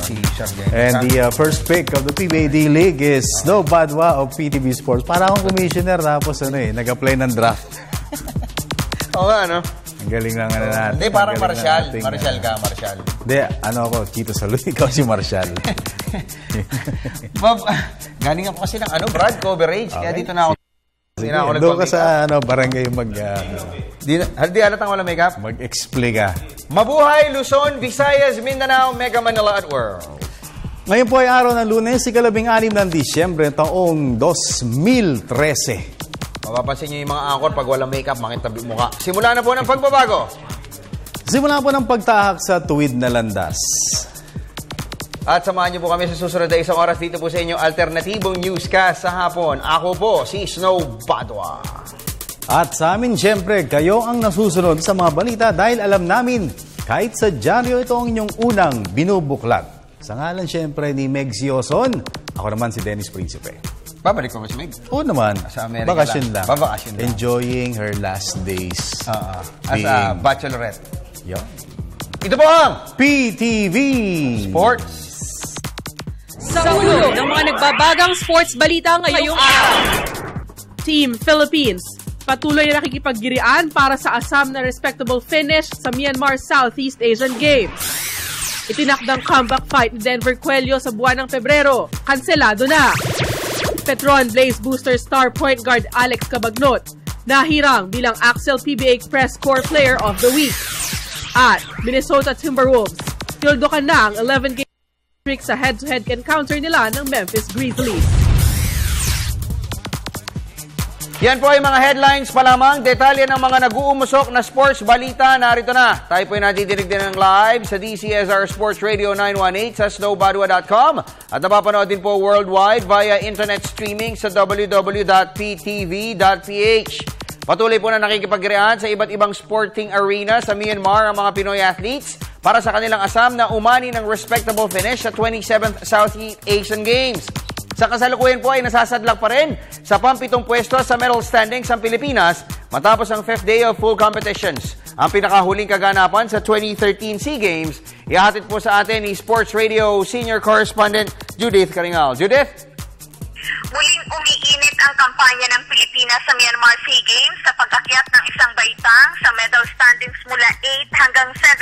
si Sargento. And the first pick of the PBA D-League is Snow Badwa of PTV Sports. Para akong commissioner, tapos nag-apply ng draft. Oo nga, no? Ang galing lang natin. Hindi, parang Marshall. Marshall ka, Marshall. Hindi, ako, Chito Saloy, ikaw si Marshall. Galing ako kasi ng Brad coverage, kaya dito na ako. Doon ka sa barangay Hindi alatang wala makeup? Mag-explain ka. Mabuhay, Luzon, Visayas, Mindanao, Mega Manila at World. Ngayon po ay araw ng Lunes, ika-16 ng Disyembre, taong 2013. Mapapansin niyo yung mga angkor pag walang makeup, makitabi mukha. Simula na po ng pagbabago. Simula po ng pagtahak sa tuwid na landas. At samahan niyo po kami sa susunod na isang oras dito po sa inyong alternatibong newscast sa hapon. Ako po, si Snow Badwa. At sa amin, siyempre, kayo ang nasusunod sa mga balita dahil alam namin, kahit sa dyaryo ito ang inyong unang binubuklat. Sa ngalan, siyempre, ni Meg Sioson, ako naman si Dennis Principe. Babalik ko ba si Meg? Oo naman. Sa Amerika Bakasyon lang. Babakasyon lang. Enjoying her last days. As a bachelorette. Yo. Ito po ang PTV Sports. Sa ulo ng mga nagbabagang sports balita ngayong araw. Team Philippines, patuloy na nakikipaggirian para sa asam na respectable finish sa Myanmar Southeast Asian Games. Itinakdang comeback fight ni Denver Cuello sa buwan ng Pebrero, kanselado na. Petron Blaze Booster star point guard Alex Cabagnot, nahirang bilang Axel PBA Express Core Player of the Week. At Minnesota Timberwolves, tildokan na ang 11-game streak sa head-to-head encounter nila ng Memphis Grizzlies. Yan po ay mga headlines pa lamang. Detalye ng mga nag-uumusok na sports balita. Narito na. Tayo po ay natidinig din ng live sa DCSR Sports Radio 918 sa snowbadwa.com at napapanood din po worldwide via internet streaming sa www.ptv.ph. Patuloy po na nakikipagrehan sa iba't ibang sporting arena sa Myanmar ang mga Pinoy athletes para sa kanilang asam na umani ng respectable finish sa 27th Southeast Asian Games. Sa kasalukuyan po ay nasasadlak pa rin sa pampitong pwesto sa medal standings ang Pilipinas matapos ang 5th day of full competitions. Ang pinakahuling kaganapan sa 2013 SEA Games, ihahatid po sa atin ni Sports Radio Senior Correspondent Judith Caringal. Judith? Muling umiinit ang kampanya ng Pilipinas sa Myanmar SEA Games sa pag-akyat ng isang baitang sa medal standings mula 8 hanggang 7.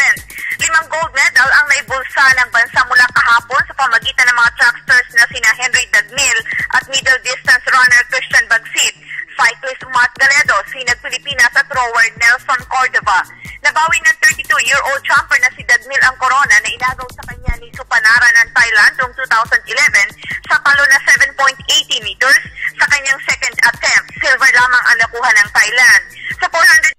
5 gold medal ang naibulsa ng bansa mula kahapon sa pamagitan ng mga tracksters na sina Henry Dagmil at middle distance runner Christian Bagsit, cyclist Matt Galedo, sinag Pilipinas at rower Nelson Cordova. Nabawi ng 32-year-old jumper na si Dagmil ang corona na inagaw sa kanya ni Supanara ng Thailand noong 2011 sa talo na 7.80 meters sa kanyang second attempt. Silver lamang ang nakuha ng Thailand. Sa 400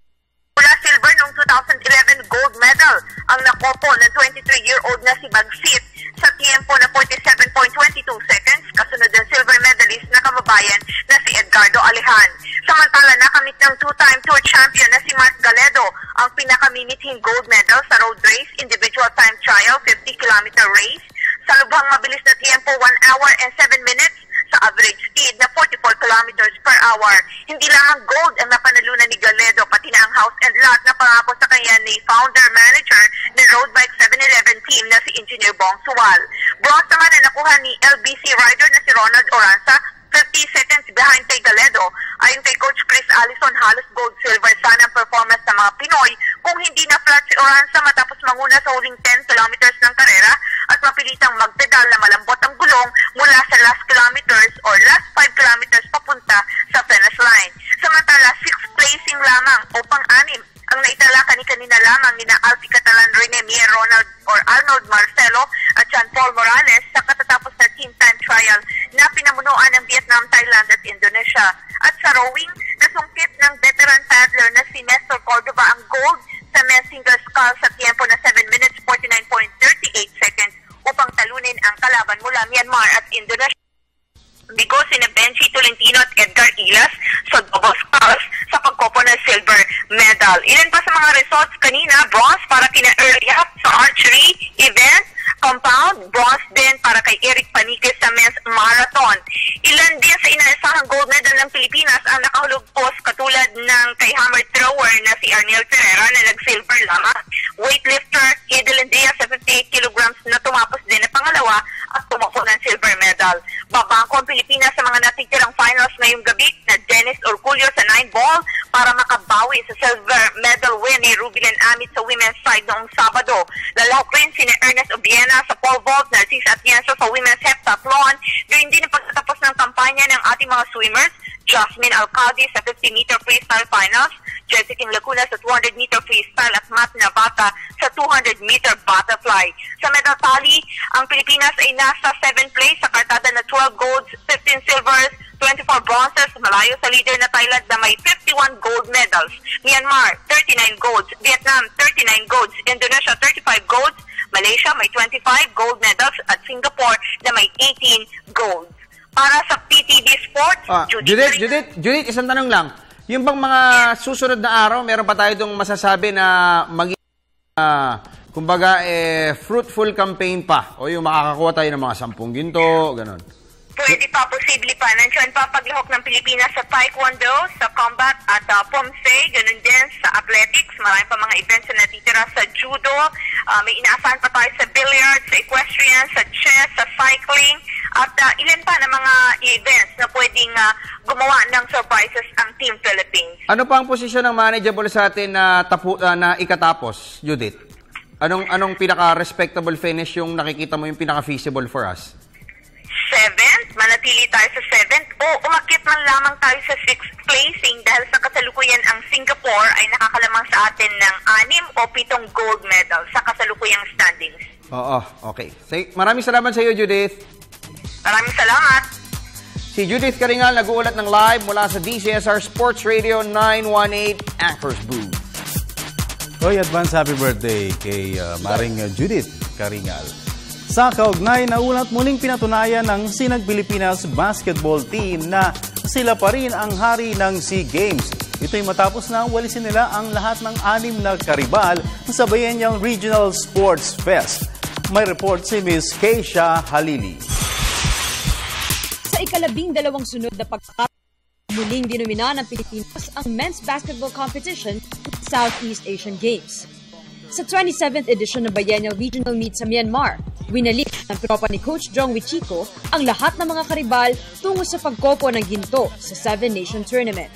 mula silver noong 2011 gold medal ang nakopo ng 23-year-old na si Bagsit sa tiempo na 47.22 seconds, kasunod ng silver medalist na kababayan na si Edgardo Alejan. Samantala, nakamit ng two-time tour champion na si Mark Galedo ang pinakaminithing gold medal sa road race, individual time trial, 50-kilometer race, sa lubhang mabilis na tiempo 1 hour and 7 minutes sa average speed na 44 kilometers per hour. Hindi lamang gold ang napanalunan ni Galedo, pati na ang house and lot na pangako sa kanya ni founder-manager ng Road Bike 7-Eleven team na si Engineer Bong Suwal. Bronze naman na nakuha ni LBC rider na si Ronald Oranza, 50 seconds behind kay Galedo. Ayon kay Coach Chris Allison, halos gold-silver sana ang performance ng mga Pinoy kung hindi na flat si Oranza matapos manguna sa huling 10 kilometers ng karera at mapilitang magpedal na malambot ang gulong mula sa last kilometers or last 5 kilometers papunta sa finish line. Samantala, 6th placing lamang o pang-anim ang naitala kanina lamang ni na Alfie Catalan, Rene Mier, Ronald or Arnold Marcelo at John Paul Morales sa katatapos na team time trial na pinamunuan ng Vietnam, Thailand at Indonesia. At sa rowing, nasungkit ng veteran paddler na si Nestor Cordova ang gold sa men's single sculls sa tiempo na 7 minutes 49.38 seconds upang talunin ang kalaban mula Myanmar at Indonesia. Bigo sina Benji Tolentino at Edgar Ilas sa double sculls sa pagkopo ng silver medal. Ilan pa sa mga results kanina, bronze para kina Earl Yap sa archery event, compound, bronze din para kay Eric Paniquez sa men's marathon. Ilan din sa inaasahang gold medal ng Pilipinas ang nakahulugpos katulad ng kay hammer thrower na si Arnel Ferreira na nag-silver lamang. Weightlifter Edelyn Diaz sa 58 kilograms na tumapos din na pangalawa dalawa at tumako ng silver medal. Babangko ang Pilipinas sa mga natitirang finals ngayong gabi na Dennis Orculio sa 9-ball para makabawi sa silver medal win ni Rubilin Amit sa women's side noong Sabado. Lalahok rin si Ernest Obiena sa pole vault, Narcisa Atienzo sa women's heptathlon. Gayun din ang pagtatapos ng kampanya ng ating mga swimmers, Jasmine Alcalde sa 50-meter freestyle finals, Jessica Lacuna sa 200-meter freestyle at Matt Navata sa 200-meter butterfly. Sa medal tally, ang Pilipinas ay nasa 7th place sa kartada na 12 golds, 15 silvers, 24 bronzes, malayo sa leader na Thailand na may 51 gold medals. Myanmar, 39 golds, Vietnam, 39 golds, Indonesia, 35 golds, Malaysia may 25 gold medals at Singapore na may 18 golds. Para sa PTV Sports, Judith, isang tanong lang. Yung bang mga susunod na araw, meron pa tayo itong masasabi na kumbaga, fruitful campaign pa? O yung makakakuha tayo ng mga 10 ginto, ganon? Pwede pa, posible pa. Nandiyan pa paglahok ng Pilipinas sa Taekwondo, sa combat at Pomsei, ganun din sa athletics. Marami pa mga events na natitira sa judo. May inaasahan pa tayo sa billiards, sa equestrian, sa chess, sa cycling, at ilan pa na mga events na pwedeng gumawa ng surprises ang Team Philippines. Ano pa ang posisyon ng manageable sa atin na ikatapos, Judith? Anong pinaka-respectable finish yung nakikita mo yung pinaka-feasible for us? 7th, manatili tayo sa 7th, o umakyat man lamang tayo sa 6th placing dahil sa kasalukuyan ang Singapore ay nakakalamang sa atin ng 6 o 7 gold medal sa kasalukuyang standings. Oo, okay. Maraming salamat sa iyo, Judith. Maraming salamat. Si Judith Karingal nag-uulat ng live mula sa DCSR Sports Radio 918 Anchors Booth. Hoy, advance happy birthday kay Maring Judith Karingal. Sa kaugnay, naunat muling pinatunayan ng Sinag Pilipinas basketball team na sila pa rin ang hari ng SEA Games. Ito'y matapos na walisin nila ang lahat ng 6 na karibal sa Bayenyang Regional Sports Fest. May report si Ms. Keisha Halili. Sa ika-12 sunod na muling dinumina ng Pilipinas ang men's basketball competition sa Southeast Asian Games. Sa 27th edition ng Biennial Regional Meet sa Myanmar, winalik ng tropa ni Coach Jong Wichiko ang lahat ng mga karibal tungo sa pagkopo ng ginto sa 7-nation tournament.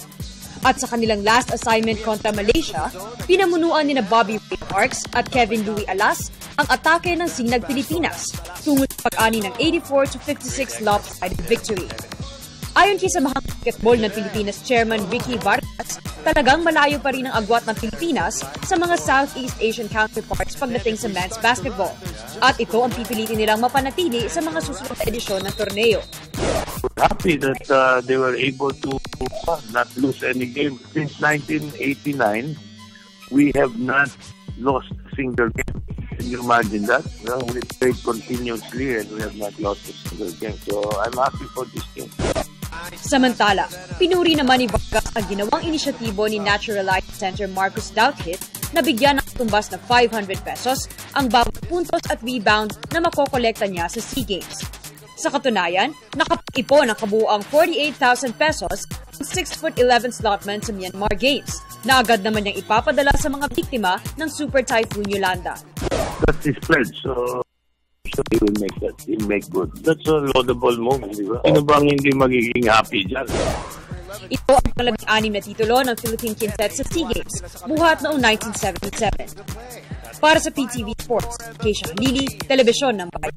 At sa kanilang last assignment kontra Malaysia, pinamunuan ni na Bobby Ray Parks at Kevin Louie Alas ang atake ng Sinag Pilipinas tungo sa pag-ani ng 84-56 lopsided victory. Ayon kay Samahang Basketball ng Pilipinas Chairman Ricky Vargas, talagang malayo pa rin ang agwat ng Pilipinas sa mga Southeast Asian counterparts pagdating sa men's basketball. At ito ang pipilitin nilang mapanatili sa mga susunod na edisyon ng torneo. We're happy that they were able to not lose any game. Since 1989, we have not lost a single game. Can you imagine that? Well, we played continuously and we have not lost a single game. So I'm happy for this team. Samantala, pinuri naman ni Vargas ang ginawang inisyatibo ni Naturalized Center Marcus Douthit na bigyan ng tumbas na 500 pesos ang bawat puntos at rebound na makokolekta niya sa SEA Games. Sa katunayan, nakapag-ipon ang kabuuang 48,000 pesos ang 6'11" slotman sa Myanmar Games na agad naman niyang ipapadala sa mga biktima ng Super Typhoon Yolanda. That's his pledge, so he will make that. He'll make good. That's a laudable move, di ba? Sino bang hindi magiging happy dyan? Ito ang pang-6 na titulo ng Philippine Quintet sa SEA Games, buhat noong 1977. Para sa PTV Sports, Keisha Halili, Telebisyon ng Bayan.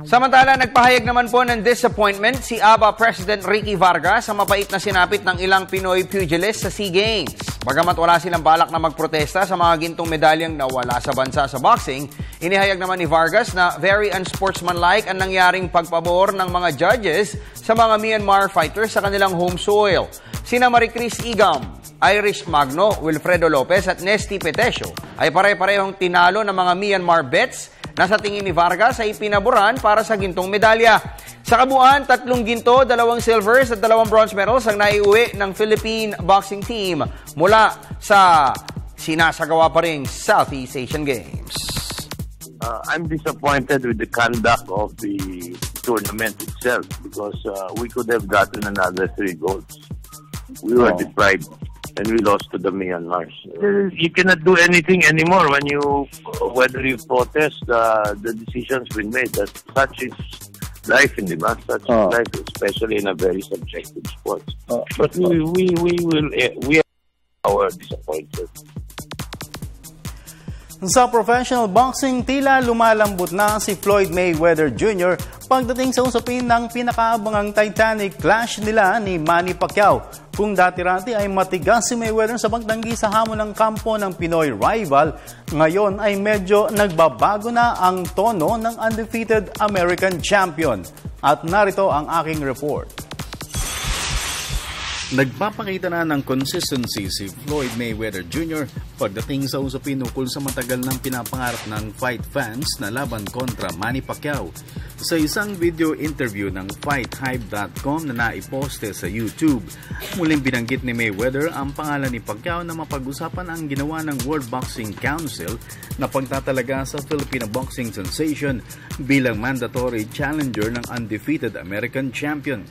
Samantala, nagpahayag naman po ng disappointment si ABA President Ricky Vargas sa mapait na sinapit ng ilang Pinoy pugilists sa SEA Games. Bagamat wala silang balak na magprotesta sa mga gintong medalyang nawala sa bansa sa boxing, inihayag naman ni Vargas na very unsportsmanlike ang nangyaring pagpabor ng mga judges sa mga Myanmar fighters sa kanilang home soil. Sina Maricris Igam, Irish Magno, Wilfredo Lopez at Nesty Petesio ay pare-parehong tinalo ng mga Myanmar bets na sa tingin ni Vargas ay pinaboran para sa gintong medalya. Sa kabuuan, 3 ginto, 2 silvers at 2 bronze medals ang naiuwi ng Philippine boxing team mula sa sinasagawa pa ring Southeast Asian Games. I'm disappointed with the conduct of the tournament itself because we could have gotten another 3 golds. We were deprived. and we lost to the Myanmar. You cannot do anything anymore whether you protest. The decision's been made. That such is life in the match. Such is life, especially in a very subjective sport. But we are disappointed. Sa professional boxing, tila lumalambot na si Floyd Mayweather Jr. pagdating sa usapin ng pinakaabangang Titanic clash nila ni Manny Pacquiao. Kung dati-rati ay matigas si Mayweather sa pagtanggi sa hamon ng kampo ng Pinoy rival, ngayon ay medyo nagbabago na ang tono ng undefeated American champion. At narito ang aking report. Nagpapakita na ng consistency si Floyd Mayweather Jr. pagdating sa usapin ukol sa matagal ng pinapangarap ng fight fans na laban kontra Manny Pacquiao. Sa isang video interview ng FightHype.com na naiposte sa YouTube, muling binanggit ni Mayweather ang pangalan ni Pacquiao na mapag-usapan ang ginawa ng World Boxing Council na pagtatalaga sa Filipino boxing sensation bilang mandatory challenger ng undefeated American champion.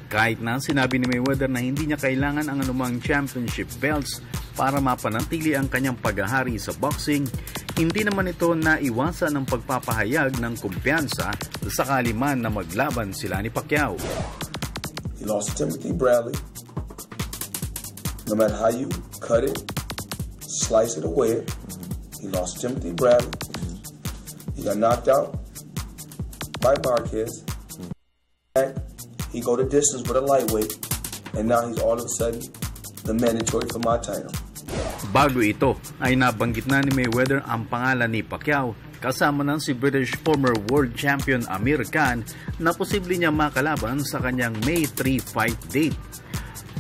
Kahit na sinabi ni Mayweather na hindi niya kailangan ang anumang championship belts para mapanatili ang kanyang paghahari sa boxing, hindi naman ito naiwasan ng pagpapahayag ng kumpiyansa sakali man na maglaban sila ni Pacquiao. He lost to Timothy Bradley. No matter how you cut it, slice it away, he lost to Timothy Bradley. He got knocked out by Marquez. He go the distance with a lightweight, and now he's all of a sudden the mandatory for my title. Bago ito ay nabanggit na ni Mayweather ang pangalan ni Pacquiao kasama ng si British former world champion Amir Khan na posible niya makalaban sa kanyang May 3 fight date.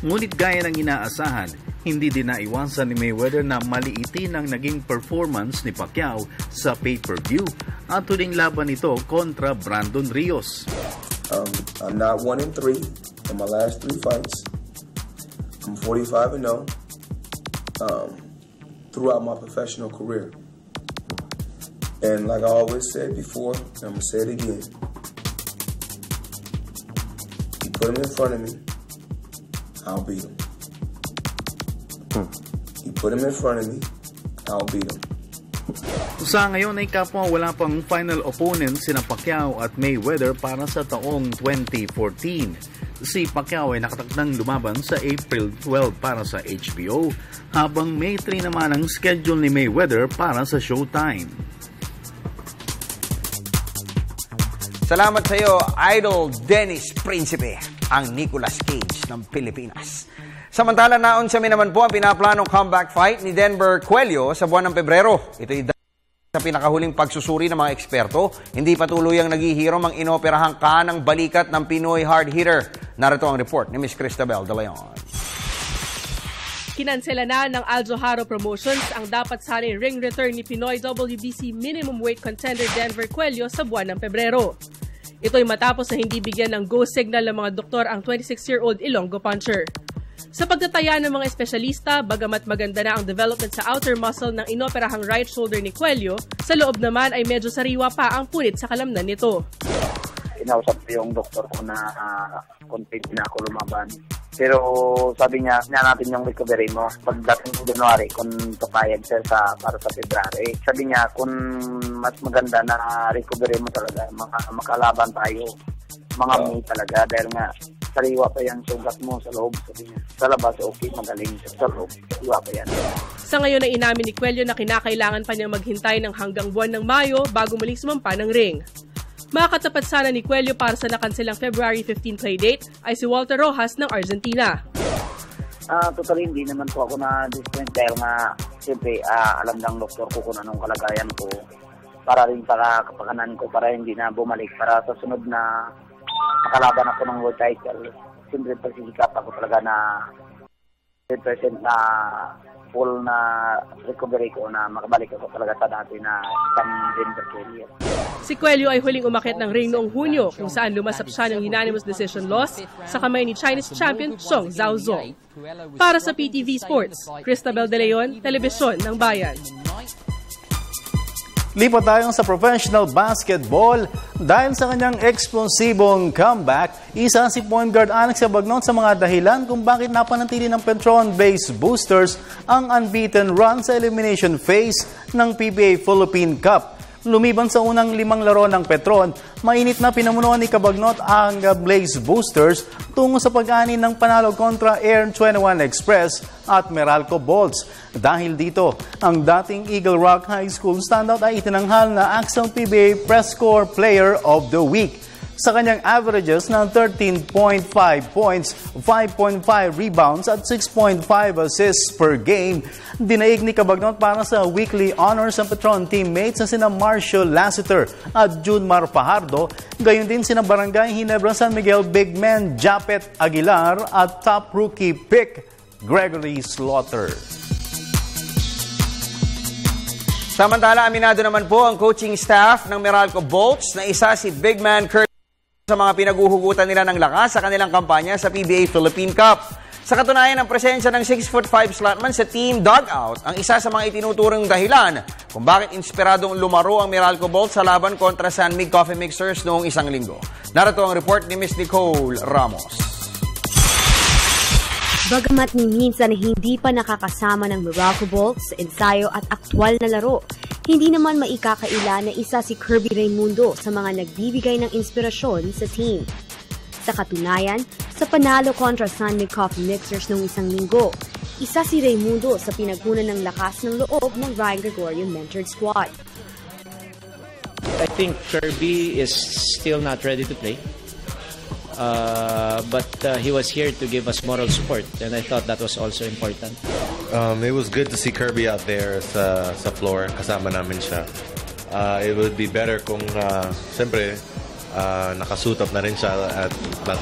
Ngunit gaya ng inaasahan, hindi din naiwasan ni Mayweather na maliitin ang naging performance ni Pacquiao sa pay-per-view at huling laban ito kontra Brandon Rios. I'm not 1-3 in my last 3 fights. I'm 45-0 throughout my professional career. And like I always said before, I'm going to say it again. You put him in front of me, I'll beat him. You put him in front of me, I'll beat him. Sa ngayon ay kapwa wala pang final opponent sina Pacquiao at Mayweather para sa taong 2014. Si Pacquiao ay nakatakdang lumaban sa April 12 para sa HBO, habang May 3 naman ang schedule ni Mayweather para sa Showtime. Salamat sa iyo, Idol Dennis Principe, ang Nicolas Cage ng Pilipinas. Samantala, naunsamin naman po ang pinaplanong comeback fight ni Denver Cuello sa buwan ng Pebrero. Ito'y sa pinakahuling pagsusuri ng mga eksperto, hindi patuloy ang naghihirom ang inoperahang kanang balikat ng Pinoy hard hitter. Narito ang report ni Ms. Cristabel De Leon. Kinansela na ng Aljo Haro Promotions ang dapat sana'y ring return ni Pinoy WBC minimum weight contender Denver Cuello sa buwan ng Pebrero. Ito'y matapos na hindi bigyan ng go signal ng mga doktor ang 26-year-old Ilonggo puncher. Sa pagtataya ng mga espesyalista, bagamat maganda na ang development sa outer muscle ng inoperahang right shoulder ni Cuello, sa loob naman ay medyo sariwa pa ang punit sa kalamnan nito. Inausap ko yung doktor ko na continue na ako lumaban. Pero sabi niya, natin yung recovery mo. Pagdating ng January, kung papayag sir para sa February. Sabi niya, kung mas maganda na recovery mo talaga, makalaban tayo. Mga May talaga, dahil nga, sariwa pa yan, sugat mo sa loob. Sabi niya, sa labas, okay, magaling. Sa loob, sariwa pa yan. Sa ngayon ay inamin ni Cuello na kinakailangan pa niyang maghintay ng hanggang buwan ng Mayo bago muling sumampa ng ring. Makakatapat sana ni Cuello para sa nakanselang February 15 playdate ay si Walter Rojas ng Argentina. Totally hindi naman po ako na-disappoint dahil nga siyempre alam ng doktor ko kung anong kalagayan ko para rin para kapakanan ko para hindi na bumalik para sa sunod na makalaban ako ng world title. Siyempre pagsisikap ako talaga na 100% na full na recovery ko na makabalik ako talaga sa dati na isang Denver career. Si Cuello ay huling umakyat ng ring noong Hunyo kung saan lumasap siya ng unanimous decision loss sa kamay ni Chinese champion Zhong Zhaozong. Para sa PTV Sports, Cristabel De Leon, Telebisyon ng Bayan. Lipat tayo sa professional basketball. Dahil sa kanyang eksplosibong comeback, isa si point guard Alex Abagnon sa mga dahilan kung bakit napanatili ng Petron-based Boosters ang unbeaten run sa elimination phase ng PBA Philippine Cup. Lumiban sa unang 5 laro ng Petron, mainit na pinamunuan ni Cabagnot ang Blaze Boosters tungo sa pag-ani ng panalo kontra Air 21 Express at Meralco Bolts. Dahil dito, ang dating Eagle Rock High School standout ay itinanghal na Axel PBA Press Corps Player of the Week. Sa kanyang averages ng 13.5 points, 5.5 rebounds at 6.5 assists per game, dinaig ni Cabagnot para sa weekly honors ang Petron teammates na sina Marshall Lassiter at Junmar Fajardo, gayon din sina Barangay Ginebra San Miguel big man Japet Aguilar at top rookie pick Gregory Slaughter. Samantala, aminado naman po ang coaching staff ng Meralco Bolts na isa si big man Kurt sa mga pinaguhugutan nila ng lakas sa kanilang kampanya sa PBA Philippine Cup. Sa katunayan, ang presensya ng 6'5" slotman sa team dugout ang isa sa mga itinuturong dahilan kung bakit inspiradong lumaro ang Meralco Bolts sa laban kontra San Mig Coffee Mixers noong isang linggo. Narito ang report ni Miss Nicole Ramos. Bagamat ni minsan hindi pa nakakasama ng Meralco Bolts sa ensayo at aktwal na laro, hindi naman maikakaila na isa si Kirby Raimundo sa mga nagbibigay ng inspirasyon sa team. Sa katunayan, sa panalo kontra San Mig Coffee Mixers noong isang linggo, isa si Raimundo sa pinagkunan ng lakas ng loob ng Ryan Gregorio mentored squad. I think Kirby is still not ready to play. But he was here to give us moral support, and I thought that was also important. It was good to see Kirby out there sa floor, kasama namin siya. It would be better kung siyempre nakasuit up na rin siya at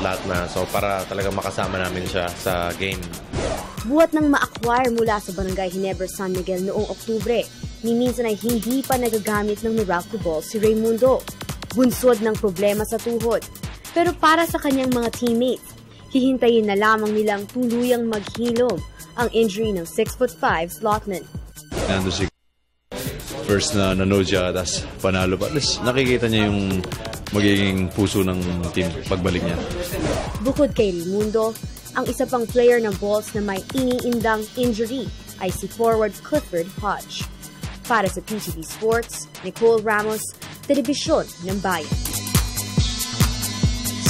lahat na, so para talaga makasama namin siya sa game. Buhat ng ma-acquire mula sa Barangay Ginebra San Miguel noong Oktubre, ni minsan ay hindi pa nagagamit ng Meralco Bolts si Raimundo. Bunsod ng problema sa tuhod. Pero para sa kanyang mga teammates, hihintayin na lamang nilang tuluyang maghilom ang injury ng 6'5" slotman. Nando si first na nanood siya, tapos panalo pa. Nakikita niya yung magiging puso ng team pagbalik niya. Bukod kay Raimundo, ang isa pang player ng Bolts na may iniindang injury ay si forward Clifford Hodge. Para sa PTV Sports, Nicole Ramos, Telebisyon ng Bayan.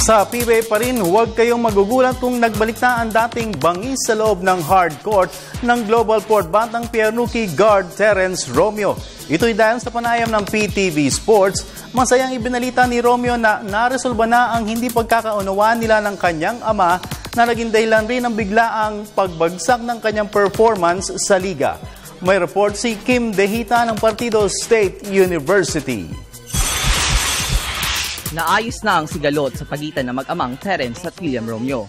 Sa PBA pa rin, huwag kayong magugulat kung nagbalik na ang dating bangis sa loob ng hard court ng Global Port Batang Pier rookie guard Terence Romeo. Ito'y dahil sa panayam ng PTV Sports, masayang ibinalita ni Romeo na naresolba na ang hindi pagkakaunawaan nila ng kanyang ama na naging dahilan rin ng biglaang pagbagsak ng kanyang performance sa liga. May report si Kim Dehita ng Partido State University. Naayos na ang sigalot sa pagitan ng mag-amang Terence at William Romeo.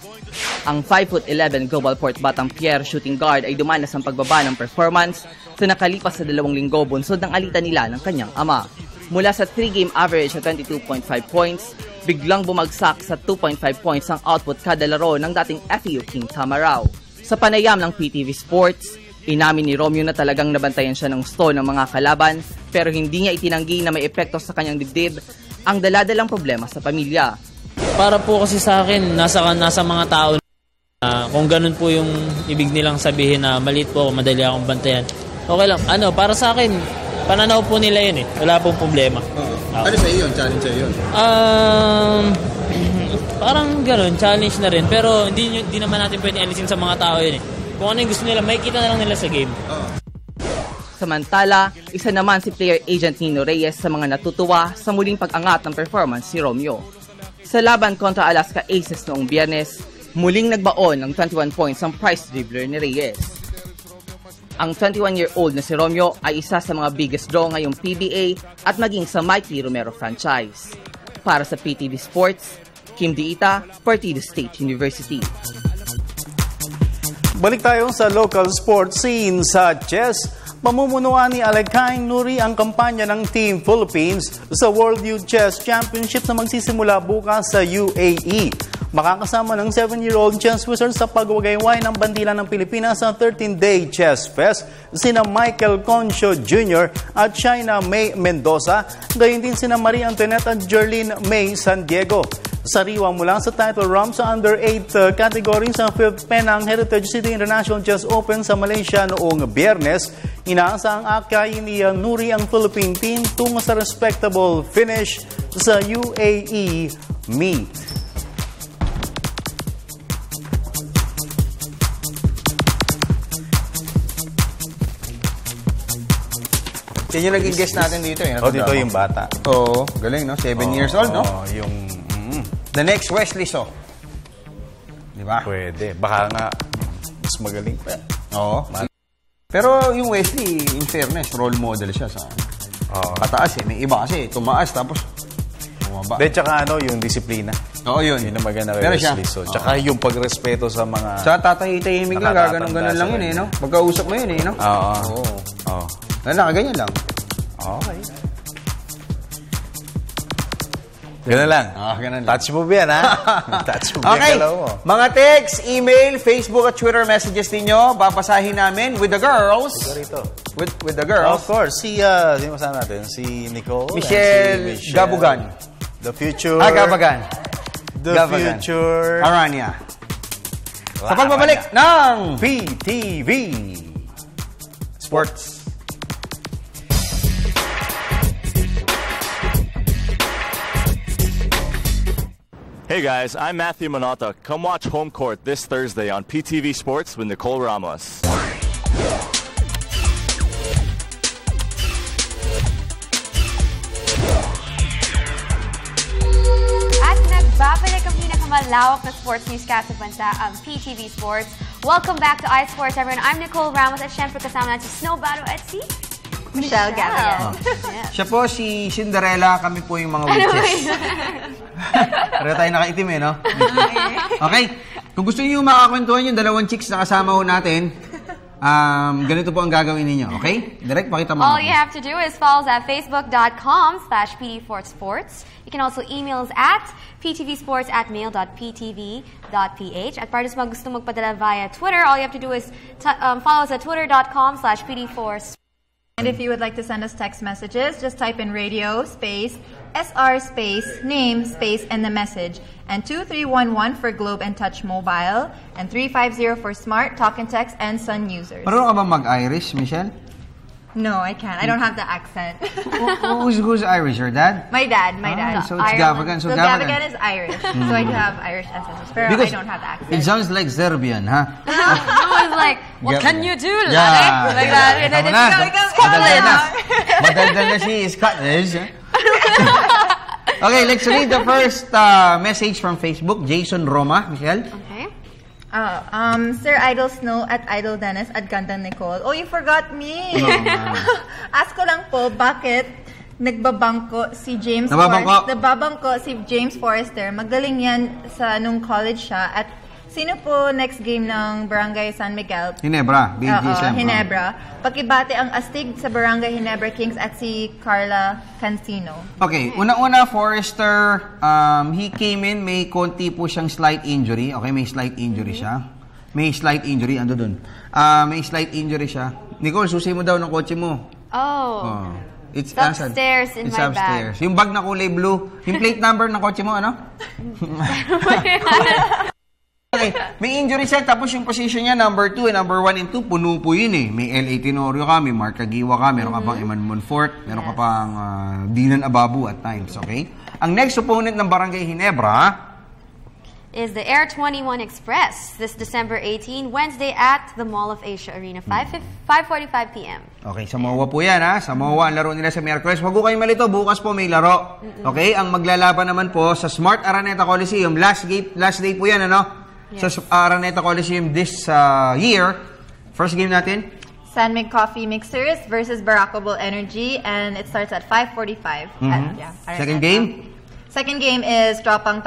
Ang 5'11" Global Port Batang Pier shooting guard ay dumanas ang pagbaba ng performance sa nakalipas sa 2 linggo bunsod ng alitan nila ng kanyang ama. Mula sa 3-game average na 22.5 points, biglang bumagsak sa 2.5 points ang output kada laro ng dating FEU King Tamarao. Sa panayam ng PTV Sports, inamin ni Romeo na talagang nabantayan siya ng gusto ng mga kalaban pero hindi niya itinanggi na may epekto sa kanyang dibdib ang daladalang problema sa pamilya. Para po kasi sa akin, nasa mga tao na kung ganun po yung ibig nilang sabihin na maliit po, madali akong bantayan. Okay lang. Para sa akin, pananaw po nila yun eh. Wala pong problema. Ano sa iyo yun? Challenge sa iyo yun? Parang ganun, challenge na rin. Pero hindi naman natin pwede alisin sa mga tao yun eh. Kung ano yung gusto nila, makikita na lang nila sa game. Samantala, isa naman si player agent Nino Reyes sa mga natutuwa sa muling pag-angat ng performance si Romeo. Sa laban kontra Alaska Aces noong Biyernes, muling nagbaon ng 21 points ang prize dribbler ni Reyes. Ang 21-year-old na si Romeo ay isa sa mga biggest draw ngayong PBA at maging sa Mikey Romero franchise. Para sa PTV Sports, Kim Diita, Partido State University. Balik tayo sa local sports scene sa chess. Pamumunuan ni Alekain Nuri ang kampanya ng Team Philippines sa World Youth Chess Championship na magsisimula bukas sa UAE. Makakasama ng 7-year-old chess wizard sa pagwagayway ng bandila ng Pilipinas sa 13-day Chess Fest sina Michael Concho Jr. at China May Mendoza, gayon din sina Maria Antoinette at Jerlyn May San Diego. Sariwa mula sa title round sa under-8 category sa 5th Penang Heritage City International Chess Open sa Malaysia noong Biyernes, inaasa ang akay ni Nuri ang Philippine team tungo sa respectable finish sa UAE meet. Yan yung naging guest natin dito eh. Dito yung bata. Oo, galing no? 7 years old, no? Yung... The next Wesley So. Di ba? Pwede. Baka nga mas magaling pa. Oo. Pero yung Wesley, in fairness, role model siya sa pataas eh. May iba kasi tumaas tapos bumaba. De, tsaka yung disiplina. Oo, yun. Yun ang maganda kay Wesley So. Tsaka yung pagrespeto sa mga... Tsaka tatahitahimik lang, gaganon-ganon lang yun eh, no? Pagkausap mo yun eh, no? Oo. Ganyan lang. Okay. Ganun lang. Ganun lang. Touch move yan, ha? Touch move okay. yan, galaw mo. Mga text, email, Facebook at Twitter messages ninyo, babasahin namin with the girls. With the girls. Of course. Sino masama natin? Si Nicole. Michelle Gabugan. The future. Gabagan. The future. Arania. Sa pagbabalik ng PTV Sports. Hey guys, I'm Matthew Manota. Come watch Home Court this Thursday on PTV Sports with Nicole Ramos. At nagbabalik ang pinakamalawak na sports newscast sa bansa, ang PTV Sports. Welcome back to iSports, everyone. I'm Nicole Ramos at syempre kasama natin si Snow Battle at si Michelle Gavian. Siya po si Cinderella, kami po yung mga witches. Pareho tayo nakaitim eh, no? Okay. Kung gusto niyo makakwentuhan yung dalawang chicks na kasama ho natin, ganito po ang gagawin ninyo, okay? Direct, pakita mo. All you have to do is follow us at facebook.com/ptsports. You can also email us at ptvsports@mail.ptv.ph. At para sa mga gusto magpadala via Twitter, all you have to do is follow us at twitter.com/ptforce. And if you would like to send us text messages, just type in radio space SR space name space and the message, and 2311 for Globe and Touch Mobile, and 350 for Smart Talk and Text and Sun users. Marunong ka ba mag-Irish, Michelle? No, I can't. I don't have the accent. Who's Irish? Your dad? My dad. So it's Gavigan. So Gavigan is Irish. So I do have Irish ancestors, but I don't have the accent. It sounds like Serbian, huh? No, it's like, what can you do, Yeah. Lale? Like that. And then it's Scotland. Madaldal na si Scottish. Okay, let's read the first message from Facebook. Jason Roma. Michelle? Okay. Sir Idol Snow at Idol Dennis at Gandang Nicole. Oh, you forgot me. Ask ko lang po, bakit nagbabangko si James Forrester? Nababangko si James Forrester. Magaling yan sa nung college siya. At sino po next game ng Barangay San Miguel? Hinebra. BGSM. Hinebra. Pakibate ang astig sa Barangay Hinebra Kings at si Carla Cancino. Okay, una-una, Forrester, he came in, may konti po siyang slight injury. Okay, may slight injury siya. May slight injury, ando dun. May slight injury siya. Nicole, susi mo daw ng kotse mo. Oh. It's upstairs in my bag. Yung bag na kulay blue. Yung plate number ng kotse mo, ano? Okay, may injury siya, tapos yung position niya, number 2 and number 1 and 2, puno po yun eh. May L.A. Tenorio ka, may Mark Caguiwa ka, meron ka pang Eman Monfort, meron ka pang Dinan Ababu at times, okay? Ang next opponent ng Barangay Hinebra is the Air 21 Express this December 18, Wednesday at the Mall of Asia Arena, 5:45 p.m. Okay, sa MOA po yan ha. Sa MOA ang laro nila sa Miyerkules. Huwag ko kayong malito, bukas po may laro. Okay, ang maglalaban naman po sa Smart Araneta Coliseum. Last day po yan, ano? Yes. Sa Araneta Coliseum this year. First game natin? San Mig Coffee Mixers versus Baracobal Energy, and it starts at 5:45. Second game? Second game is Tropang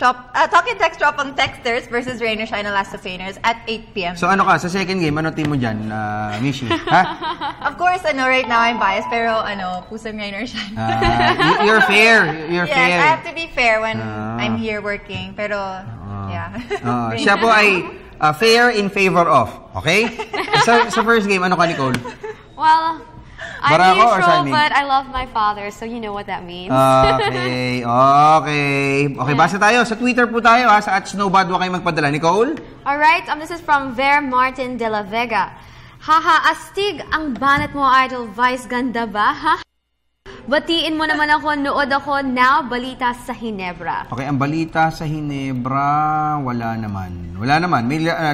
Talk and Text Drop ang Texters versus Rain or Shine ang Last of Fainers at 8 p.m. So ano ka, sa second game, ano team mo dyan, Mishi? Ha? Of course, right now I'm biased, pero pusang Rain or Shine. You're fair. You're yes, fair. I have to be fair when I'm here working, pero yeah. Siya po ay fair in favor of. Okay? Sa first game, ano ka, Nicole? Well, I'm neutral, but I love my father, so you know what that means. Okay, basa tayo. Sa Twitter po tayo, sa @snowbad, huwag kayong magpadala. Nicole? Alright, this is from Ver Martin de la Vega. Haha, astig ang banat mo, Idol Vice. Ganda ba? Ha? Batiin mo naman ako, nood ako now, balita sa Hinebra. Okay, ang balita sa Hinebra, wala naman.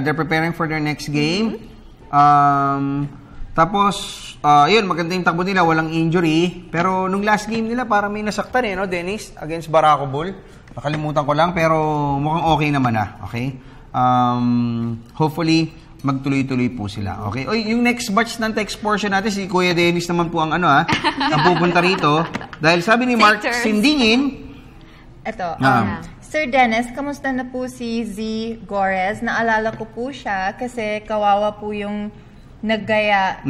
They're preparing for their next game. Tapos, yun, maganda yung takbo nila, walang injury. Pero nung last game nila, parang may nasaktan no, Dennis? Against Barako Bull. Nakalimutan ko lang, pero mukhang okay naman okay? Hopefully, magtuloy-tuloy po sila. Okay? Oy, yung next batch ng text portion natin, si Kuya Dennis naman po ang ang pupunta rito. Dahil sabi ni Mark Sindingin, Ito, Sir Dennis, kamusta na po si Z Gores? Naalala ko po siya kasi kawawa po yung nagaya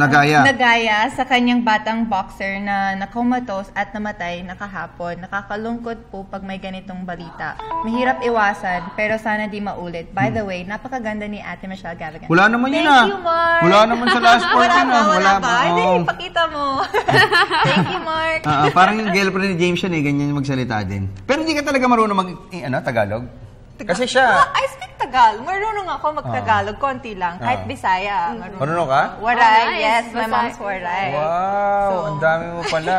sa kanyang batang boxer na nakomatos at namatay nakahapon. Nakakalungkot po pag may ganitong balita. Mahirap iwasan, pero sana di maulit. By the way, napakaganda ni Ate Michelle Gavagan. Wala naman yun Thank you, Mark. Wala naman sa last part yun Wala ba? Hindi, ipakita mo. Thank you, Mark. Parang yung girlfriend ni James yan ganyan yung magsalita din. Pero hindi ka talaga marunong Tagalog? Kasi siya... I speak Tagalog. Marunong ako mag-Tagalog. Konti lang. Kahit Bisaya. Marunong ka? Waray. Yes, my mom's waray. Wow, ang dami mo pala.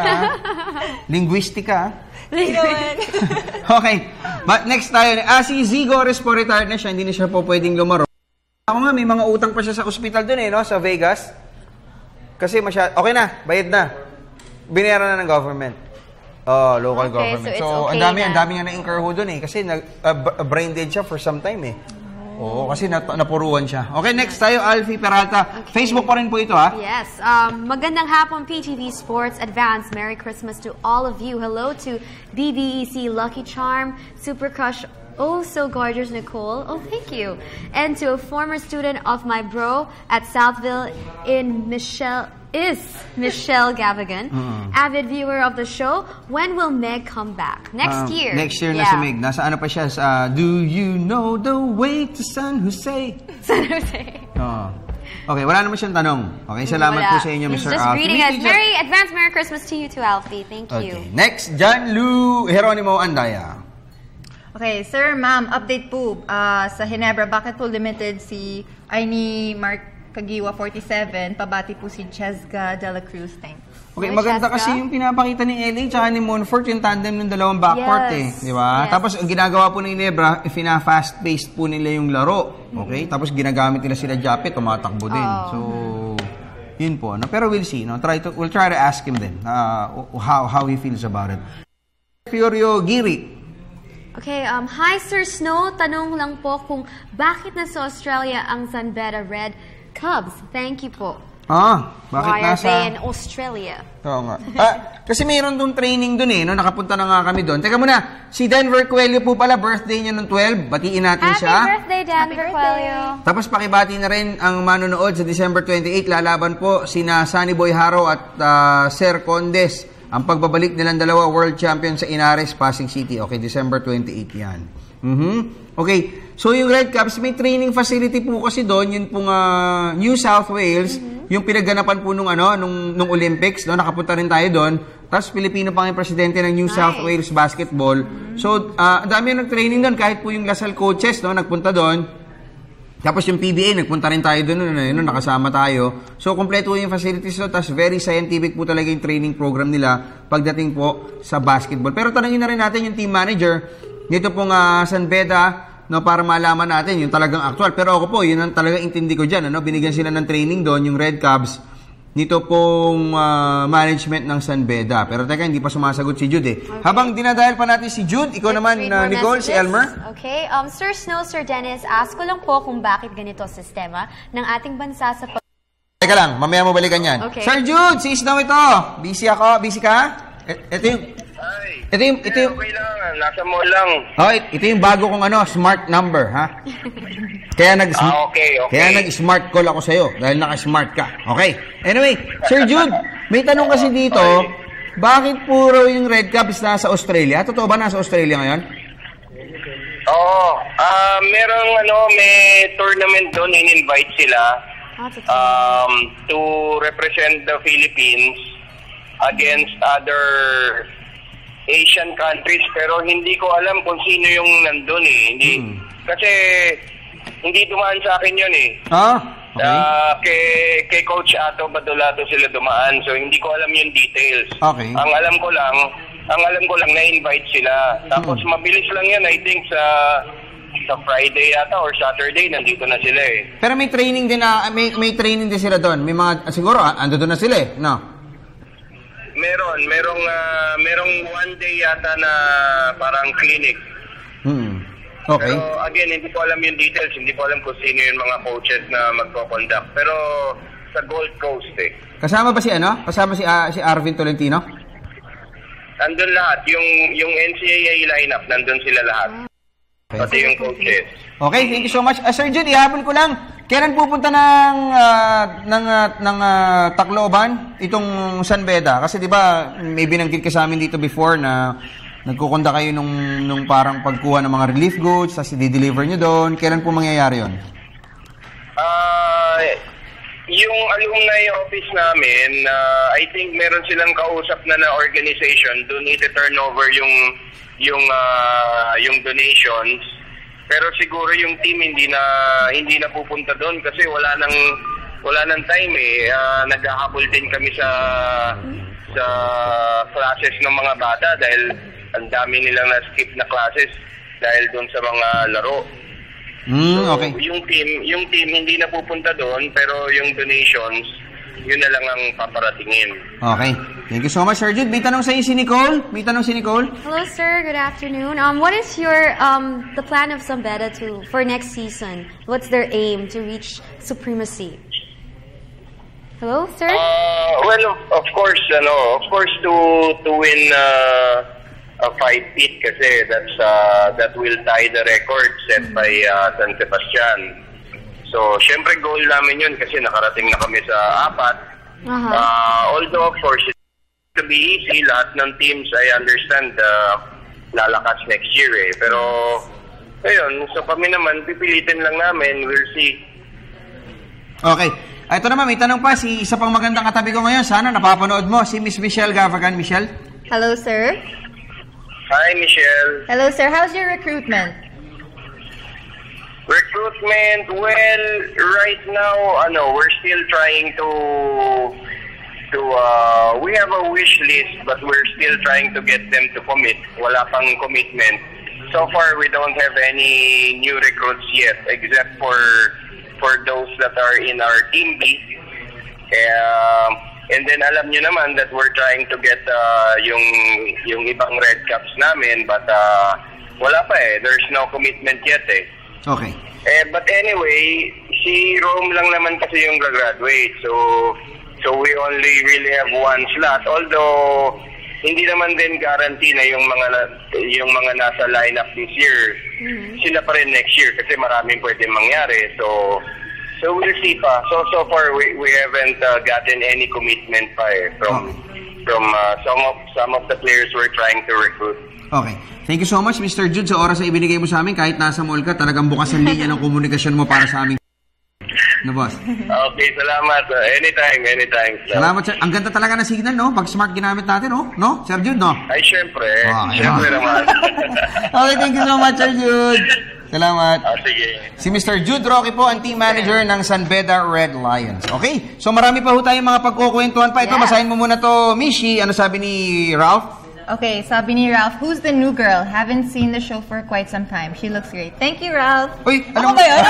Linguistica. Okay. But next tayo. Si Zigores po retired na siya. Hindi na siya po pwedeng lumaro. Ako nga, may mga utang pa siya sa ospital dun sa Vegas. Kasi okay na. Bayad na. Binayaran na ng government. Local government. So, ang dami nga na-incur ho doon kasi brain dead siya for some time Oo, kasi napuruan siya. Okay, next tayo, Alfie Peralta. Okay. Facebook pa rin po ito, Yes. Magandang hapon, PTV Sports. Advance Merry Christmas to all of you. Hello to BBEC Lucky Charm, Super Crush, oh so gorgeous Nicole. Oh, thank you. And to a former student of my bro at Southville in Michelle Gavagan, avid viewer of the show. When will Meg come back? Next year. Next year na si Meg. Nasa pa siya sa Do You Know the Way to San Jose? San Jose. Okay, wala naman siyang tanong. Okay, salamat po sa inyo, Mr. Just Alfie. greeting us. Advance Merry Christmas to you too, Alfie. Thank you. Next, John Lou Geronimo Andaya. Okay, sir, ma'am, update po sa Hinebra. Bakit po limited si ni Mark Kagiwa 47, pabati po si Chesga de la Cruz. Thanks. Okay, maganda kasi yung pinapakita ni Ellie tsaka ni Monfort, yung tandem ng dalawang backcourt di ba? Yes. Tapos ang ginagawa po ng Hinebra, fast-paced po nila yung laro. Okay? Tapos ginagamit nila sila Japet, tumatakbo din. So, yun po. Pero we'll see. We'll try to ask him then how he feels about it. Fiorio Giri. Okay, hi Sir Snow. Tanong lang po kung bakit na sa Australia ang San Beda Red Cubs. Thank you po. Bakit Why are nasa... they in Australia? Oo nga. Kasi mayroon doon training doon nakapunta na nga kami doon. Teka muna, si Denver Coelho po pala, birthday niya nung 12. Batiin natin siya. Happy birthday, Denver Coelho. Tapos pakibati na rin ang manonood sa December 28. Lalaban po sina Sunny Boy Haro at Sir Condes. Ang pagbabalik nilang dalawa, world champion sa Inares, Pasig City. Okay, December 28 yan. Okay, so yung Red Caps, may training facility po kasi doon, yun pong New South Wales, yung pinaganapan po nung Olympics, nakapunta rin tayo doon. Tapos Pilipino pa ang presidente ng New South Wales Basketball. So, dami yung nag-training doon, kahit po yung Lasal coaches, nagpunta doon. Tapos yung PBA, nagpunta rin tayo doon, nakasama tayo. So, kompleto yung facilities doon, tapos very scientific po talaga yung training program nila pagdating po sa basketball. Pero tanungin na rin natin yung team manager, dito pong San Beda, para malaman natin yung talagang actual. Pero ako po, yun ang talagang intindi ko dyan. Binigyan sila ng training doon, yung Red Cubs, nito pong management ng San Beda. Pero teka, hindi pa sumasagot si Jude Okay. Habang dinadahil pa natin si Jude, ikaw naman, Nicole, si Elmer. Okay, Sir Snow, Sir Dennis, ask ko lang po kung bakit ganito ang sistema ng ating bansa sa Teka lang, mamaya mo balikan yan. Okay. Sir Jude, si Snow ito. Busy ka? Ito yung... Ito yung... Okay lang, nasa mall lang. Oh, ito yung bago kong smart number, ha? Kaya okay. Kaya nag-smart call ako sa'yo dahil naka-smart ka. Okay. Anyway, Sir Jude, may tanong kasi dito, bakit puro yung Red Caps nasa Australia? Totoo ba nasa Australia ngayon? Oo. Merong may tournament doon, in-invite sila to represent the Philippines against other Asian countries, pero hindi ko alam kung sino yung nandun eh. Kasi hindi dumaan sa akin yun eh. Kay Coach Ato Badolato sila dumaan, so hindi ko alam yung details. Okay. Ang alam ko lang na-invite sila. Tapos mabilis lang yan, I think sa Friday yata or Saturday nandito na sila eh. Pero may training din may training din sila doon. May mga siguro ando doon na sila eh, no? Merong one day yata na parang clinic. Okay. Pero again, hindi ko alam yung details. Hindi ko alam kung sino yung mga coaches na magko-conduct. Pero sa Gold Coast eh. Kasama ba Kasama si Arvin Tolentino? Nandun lahat. Yung NCAA lineup, nandun sila lahat. Okay. Pati yung coaches. Okay, thank you so much. Sir Jude, ihabol ko lang. Kailan pupunta ng Tacloban itong San Beda? Kasi 'di ba, may binanggit ka sa amin dito before na nagkukonda kayo nung parang pagkuha ng mga relief goods, tapos i-deliver nyo doon. Kailan po mangyayari 'yon? Yung alumni office namin, I think meron silang kausap na organization, doon i-turn over yung donations. Pero siguro yung team hindi na pupunta doon kasi wala nang time eh. Naghahabol din kami sa classes ng mga bata dahil ang dami nilang na-skip na classes dahil doon sa mga laro. Okay. Yung team hindi na pupunta doon, pero yung donations, yun na lang ang paparatingin. Okay. Thank you so much, Sir Jude. May tanong sa iyo si Nicole. Hello, sir. Good afternoon. What is your the plan of San Beda for next season? What's their aim to reach supremacy? Hello, sir. Well, of course, to win a 5-peat kasi that will tie the record set by San Sebastian. So, syempre goal namin yun kasi nakarating na kami sa 4. Although, of course, it's to be easy, lahat ng teams, I understand, lalakas next year eh. Pero, ayun, so kami naman, pipilitin lang namin, we'll see. Okay. Ito naman, may tanong pa, isa pang magandang katabi ko ngayon, sana napapanood mo, si Miss Michelle Gavagan. Michelle? Hello, sir. Hi, Michelle. Hello, sir. How's your recruitment? Recruitment, well, right now, we're still trying to we have a wish list, but we're still trying to get them to commit. Wala pang commitment. So far, we don't have any new recruits yet, except for those that are in our Team B. And then alam nyo naman that we're trying to get yung ibang Red Caps namin, but wala pa eh. There's no commitment yet eh. Okay. But anyway, si Rome lang naman kasi yung gagraduate. So we only really have one slot. Although hindi naman din guarantee na yung mga nasa lineup this year, sila pa rin next year kasi maraming pwedeng mangyari. So we'll see pa. So far we haven't gotten any commitment pa eh from some of the players we're trying to recruit. Okay. Thank you so much, Mr. Jude, sa oras na ibinigay mo sa amin. Kahit nasa mall ka, talagang bukas ang linya ng komunikasyon mo para sa amin. No, boss? Okay, salamat. Anytime. Salamat, sir. Ang ganda talaga ng signal, no? Pag smart ginamit natin, no? No, Sir Jude, no? Ay, syempre. Syempre naman. Okay, thank you so much, Sir Jude. Salamat. Sige. Si Mr. Jude Roque po, ang team manager ng San Beda Red Lions. Okay? So marami pa ho tayong mga pagkukwentuhan pa. Ito, basahin mo muna to, Mishi. Ano sabi ni Ralph? Okay, sabi ni Ralph, who's the new girl? Haven't seen the show for quite some time. She looks great. Thank you, Ralph. Uy, Ako ba yun?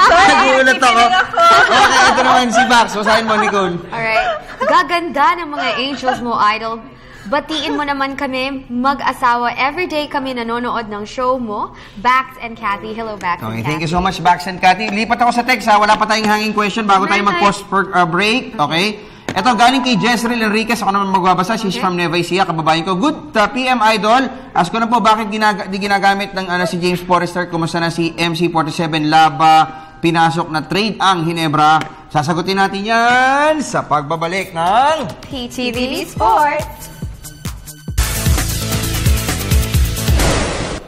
Sorry, nagulat ako. Okay, ito naman si Bax. Basahin mo, Nicole. Alright. Gaganda ng mga angels mo, idol. Batiin mo naman kami, mag-asawa. Everyday kami nanonood ng show mo. Bax and Cathy. Hello, Bax and Okay, Cathy. thank you so much, Bax and Cathy. Lipat ako sa text, ha. Wala pa tayong hanging question bago tayo mag-post for break. Okay? Ito, galing kay Jezreel Enriquez. Ako naman magbabasa. She's from Nueva Ecija, kababayan ko. Good PM Idol. Ask ko na po, bakit di ginagamit ng si James Forrester? Kumusta na si MC47 Laba? Pinasok na trade ang Hinebra. Sasagutin natin yan sa pagbabalik ng PTV Sports.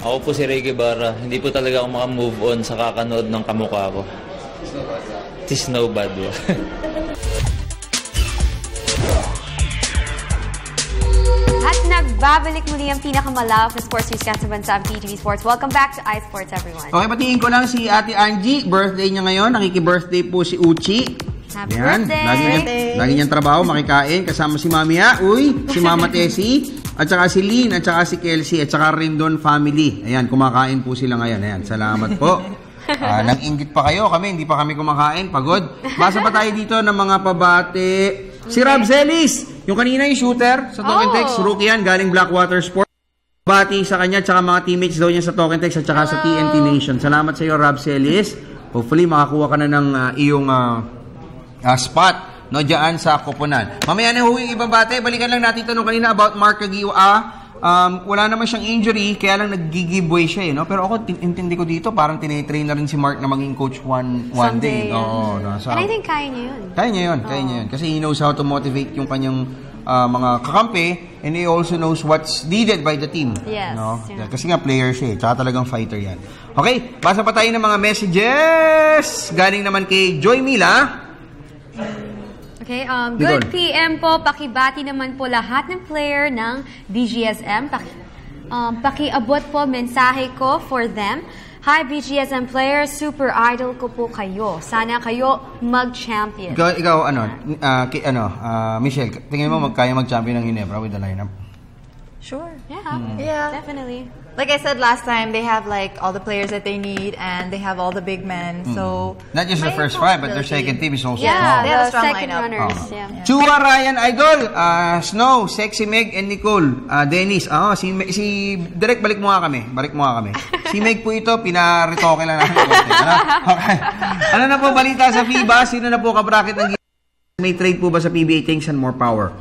Ako po si Ray Guevara. Hindi po talaga ako makamove on sa kakanood ng kamukha ko. Si Snowbad. At nagbabalik muli ang pinakamalawak na sports newscast sa bansa ang PTV Sports. Welcome back to iSports, everyone. Okay, patingin ko lang si Ate Angie. Birthday niya ngayon. Nakiki-birthday po si Uchi. Happy birthday! Lagi niyang trabaho, makikain. Kasama si Mami si Mama Tessie, at saka si Lynn, at saka si Kelsey, at saka Rendon family. Ayan, kumakain po sila ngayon. Ayan, salamat po. Nag-inggit pa kayo. Hindi pa kami kumakain. Pagod. Basa pa tayo dito ng mga pabate. Si Rob Zelis, yung kanina yung shooter sa Token Text, rookie yan, galing Blackwater Sports. Bati sa kanya, tsaka mga teammates daw niya sa Token Text at saka sa TNT Nation. Salamat sa iyo, Rob Zelis. Hopefully, makakuha ka na ng iyong spot, no, dyan sa Koponan. Mamaya na yung ibang bate. Balikan lang natin tanong kanina about Mark Caguioa. Wala naman siyang injury, kaya lang nag-giveaway siya, no? Pero ako, intindi ko dito, parang tinitrain na rin si Mark na maging coach one day. Oo, And I think kaya niya yun. Kaya niya yun. Kasi he knows how to motivate yung kanyang mga kakampi, and he also knows what's needed by the team. Yes. No? Yeah. Kasi nga player siya, tsaka talagang fighter yan. Okay, basa pa tayo ng mga messages. Galing naman kay Joy Mila. Okay, good PM po. Pakibati naman po lahat ng player ng BGSM. Pakiabot po mensahe ko for them. Hi, BGSM players. Super idol ko po kayo. Sana kayo mag-champion. Ikaw Michelle, tingin mo kaya mag-champion ng Hinebra with the lineup? Sure. Yeah, definitely. Like I said last time, they have like all the players that they need, and they have all the big men. So not just the first five, but their second team is also they have a strong second lineup. runners. Chua, Ryan, Idol, Snow, Sexy Meg, and Nicole, Dennis. Si Direk, balik mo nga kami. Si Meg po ito, pinaritoke lang natin. Okay. Ano na po balita sa FIBA? Sino na po kabracket ng may trade po ba sa PBA Things and More Power?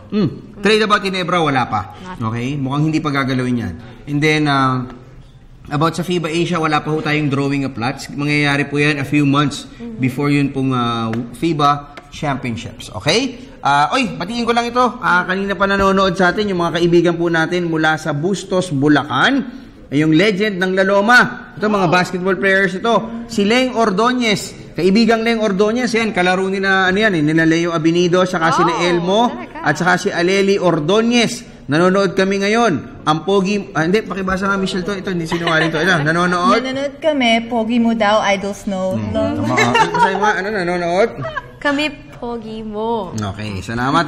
Trade about Hinebra, wala pa. Okay? Mukhang hindi pa gagalawin yan. And then, about sa FIBA Asia, wala pa ho tayong drawing of lots. Mangyayari po yan a few months before yun pong FIBA Championships. Okay? Batiin ko lang ito. Kanina pa nanonood sa atin yung mga kaibigan po natin mula sa Bustos, Bulacan. Yung legend ng La Loma. Ito, mga basketball players ito. Si Leng Ordonez. Kaibigang Leng Ordonez, yan, kalaro nila, nila Leo Abinido, saka si Elmo, at saka si Aleli Ordonez. Nanonood kami ngayon. Ang pogi, hindi, pakibasa nga Michelle to, ito, hindi sinungaling to. Nanonood kami, pogi mo daw, Idol Snow. Basahin mo, nanonood? Kami pogi mo. Okay, salamat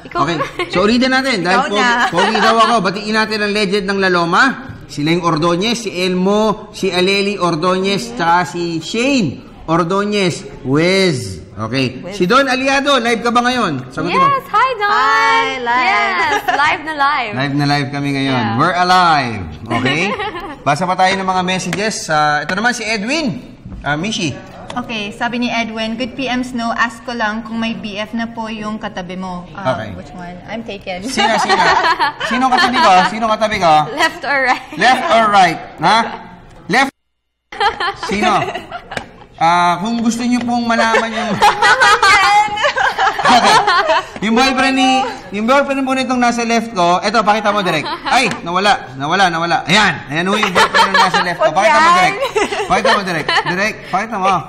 Okay, so ulitin natin. Dahil pogi daw ako, batiin natin ang legend ng La Loma. Si Leng Ordonez, si Elmo, si Aleli Ordonez, saka si Shane Ordonez, Wez. Okay. Si Don Aliado, live ka ba ngayon? Sabi mo. Yes, hi Don! Hi, live. Yes, live na live. Live na live kami ngayon. Yeah. We're alive. Okay? Basa pa tayo ng mga messages. Ito naman si Edwin. Mishi. Okay, sabi ni Edwin, good PM Snow, ask ko lang kung may BF na po yung katabi mo. Okay. Which one? I'm taken. Sino? Sino katabi ko? Sino katabi ko? Left or right? Left or right? Ha? Left? Sino? Kung gusto niyo pong malaman yung... Okay. Yung boyfriend po nitong nasa left ko, eto, pakita mo direct. Ay, nawala. Ayan ho yung boyfriend na nasa left ko. Pakita mo direct. Pakita mo.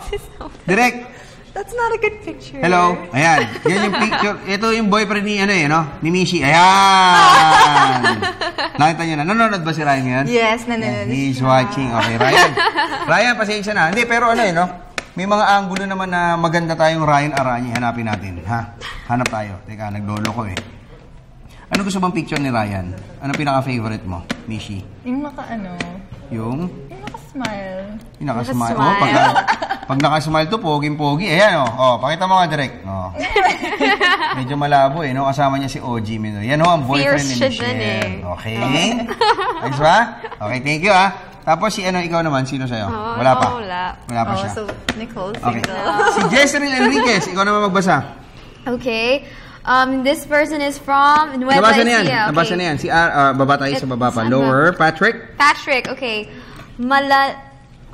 Direct. That's not a good picture. Hello. Ayan. Yan yung picture. Ito yung boyfriend ni, ni Mishi. Ayan. Nakita niyo na. Nanonood ba si Ryan ngayon? Yes, nanonood. He's watching. Okay, Ryan, pasensya na. Hindi, pero may mga angulo naman na maganda tayong Ryan Arani. Hanapin natin. Hanap tayo. Teka, naglolo ko eh. Ano gusto bang picture ni Ryan? Ano pinaka-favorite mo, Mishi? Yung Yung naka-smile. Yung naka-smile. Pag naka-smile to, poging-pogi. Ayan, pakita mo nga direct. Medyo malabo no? Kasama niya si OG Mino. Yan ang boyfriend ni Michelle. Okay. Thanks ba? Okay, thank you Tapos ikaw naman, sino sa'yo? Wala pa? Wala pa siya. So, Nicole, okay. Si Jezreel Enriquez, ikaw naman magbasa. Okay. This person is from Nueva Nabasa na yan. Ecija. Okay. Nabasa na yan. Baba tayo sa baba pa. Lower. Patrick? Patrick, okay.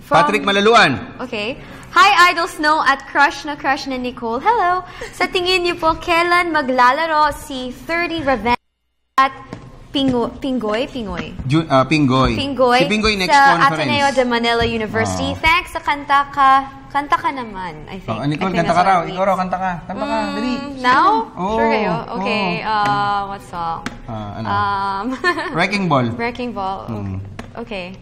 Patrick Malaluan. Okay. Hi, Idol Snow at crush na Nicole. Hello. Sa tingin niyo po, kailan maglalaro si 30 Revenge at Pingoy? Pingoy. Si Pingoy next sa conference. Ateneo de Manila University. Thanks sa kanta ka naman, I think. Nicole, kanta ka raw. Ikaw raw, kanta ka. Kanta ka, dali. Now? Oh, sure kayo? Okay, what song? Wrecking Ball. Wrecking Ball. Okay.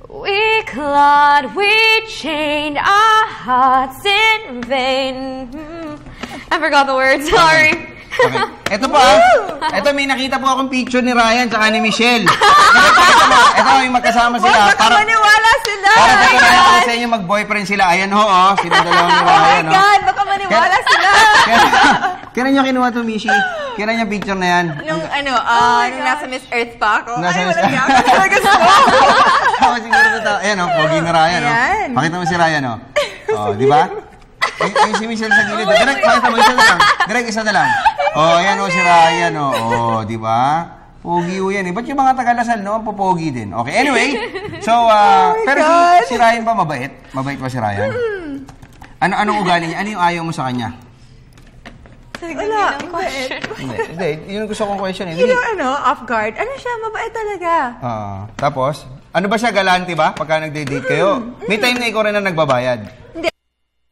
We clawed, we chained our hearts in vain. I forgot the words, sorry. Okay. Ito pa, ito may nakita po akong picture ni Ryan tsaka ni Michelle. Ito yung magkasama sila. Baka maniwala sila. Para sa inyo mag-boyfriend sila. Ayan ho, sila dalawang ni Ryan. Oh my God, baka maniwala sila. Kailan niya kinuha to, Mishi? Kailan niya picture na yan? Nung nasa Miss Earth pa ako. Nasa Miss Earth. Talaga siguro ito. Ayan pogi na Ryan. Pakita mo si Ryan, di ba? Si Michelle sa gilid. Direk, pakita mo, isa na lang. Direk, isa na lang. Ayan si Ryan, di ba? Pogi yan Ba't yung mga Tagalasal, popogi din. Okay, anyway. So, pero si Ryan ba mabait? Mabait ba si Ryan? Anong ugali niya? Ano yung ayaw mo sa kanya? Wala. Hindi. Yun yung gusto kong question. Off guard. Ano siya? Mabait talaga. Tapos, ano ba siya? Galante ba? Pagka nagde-date kayo? May time na ikaw rin na nagbabayad. Hindi.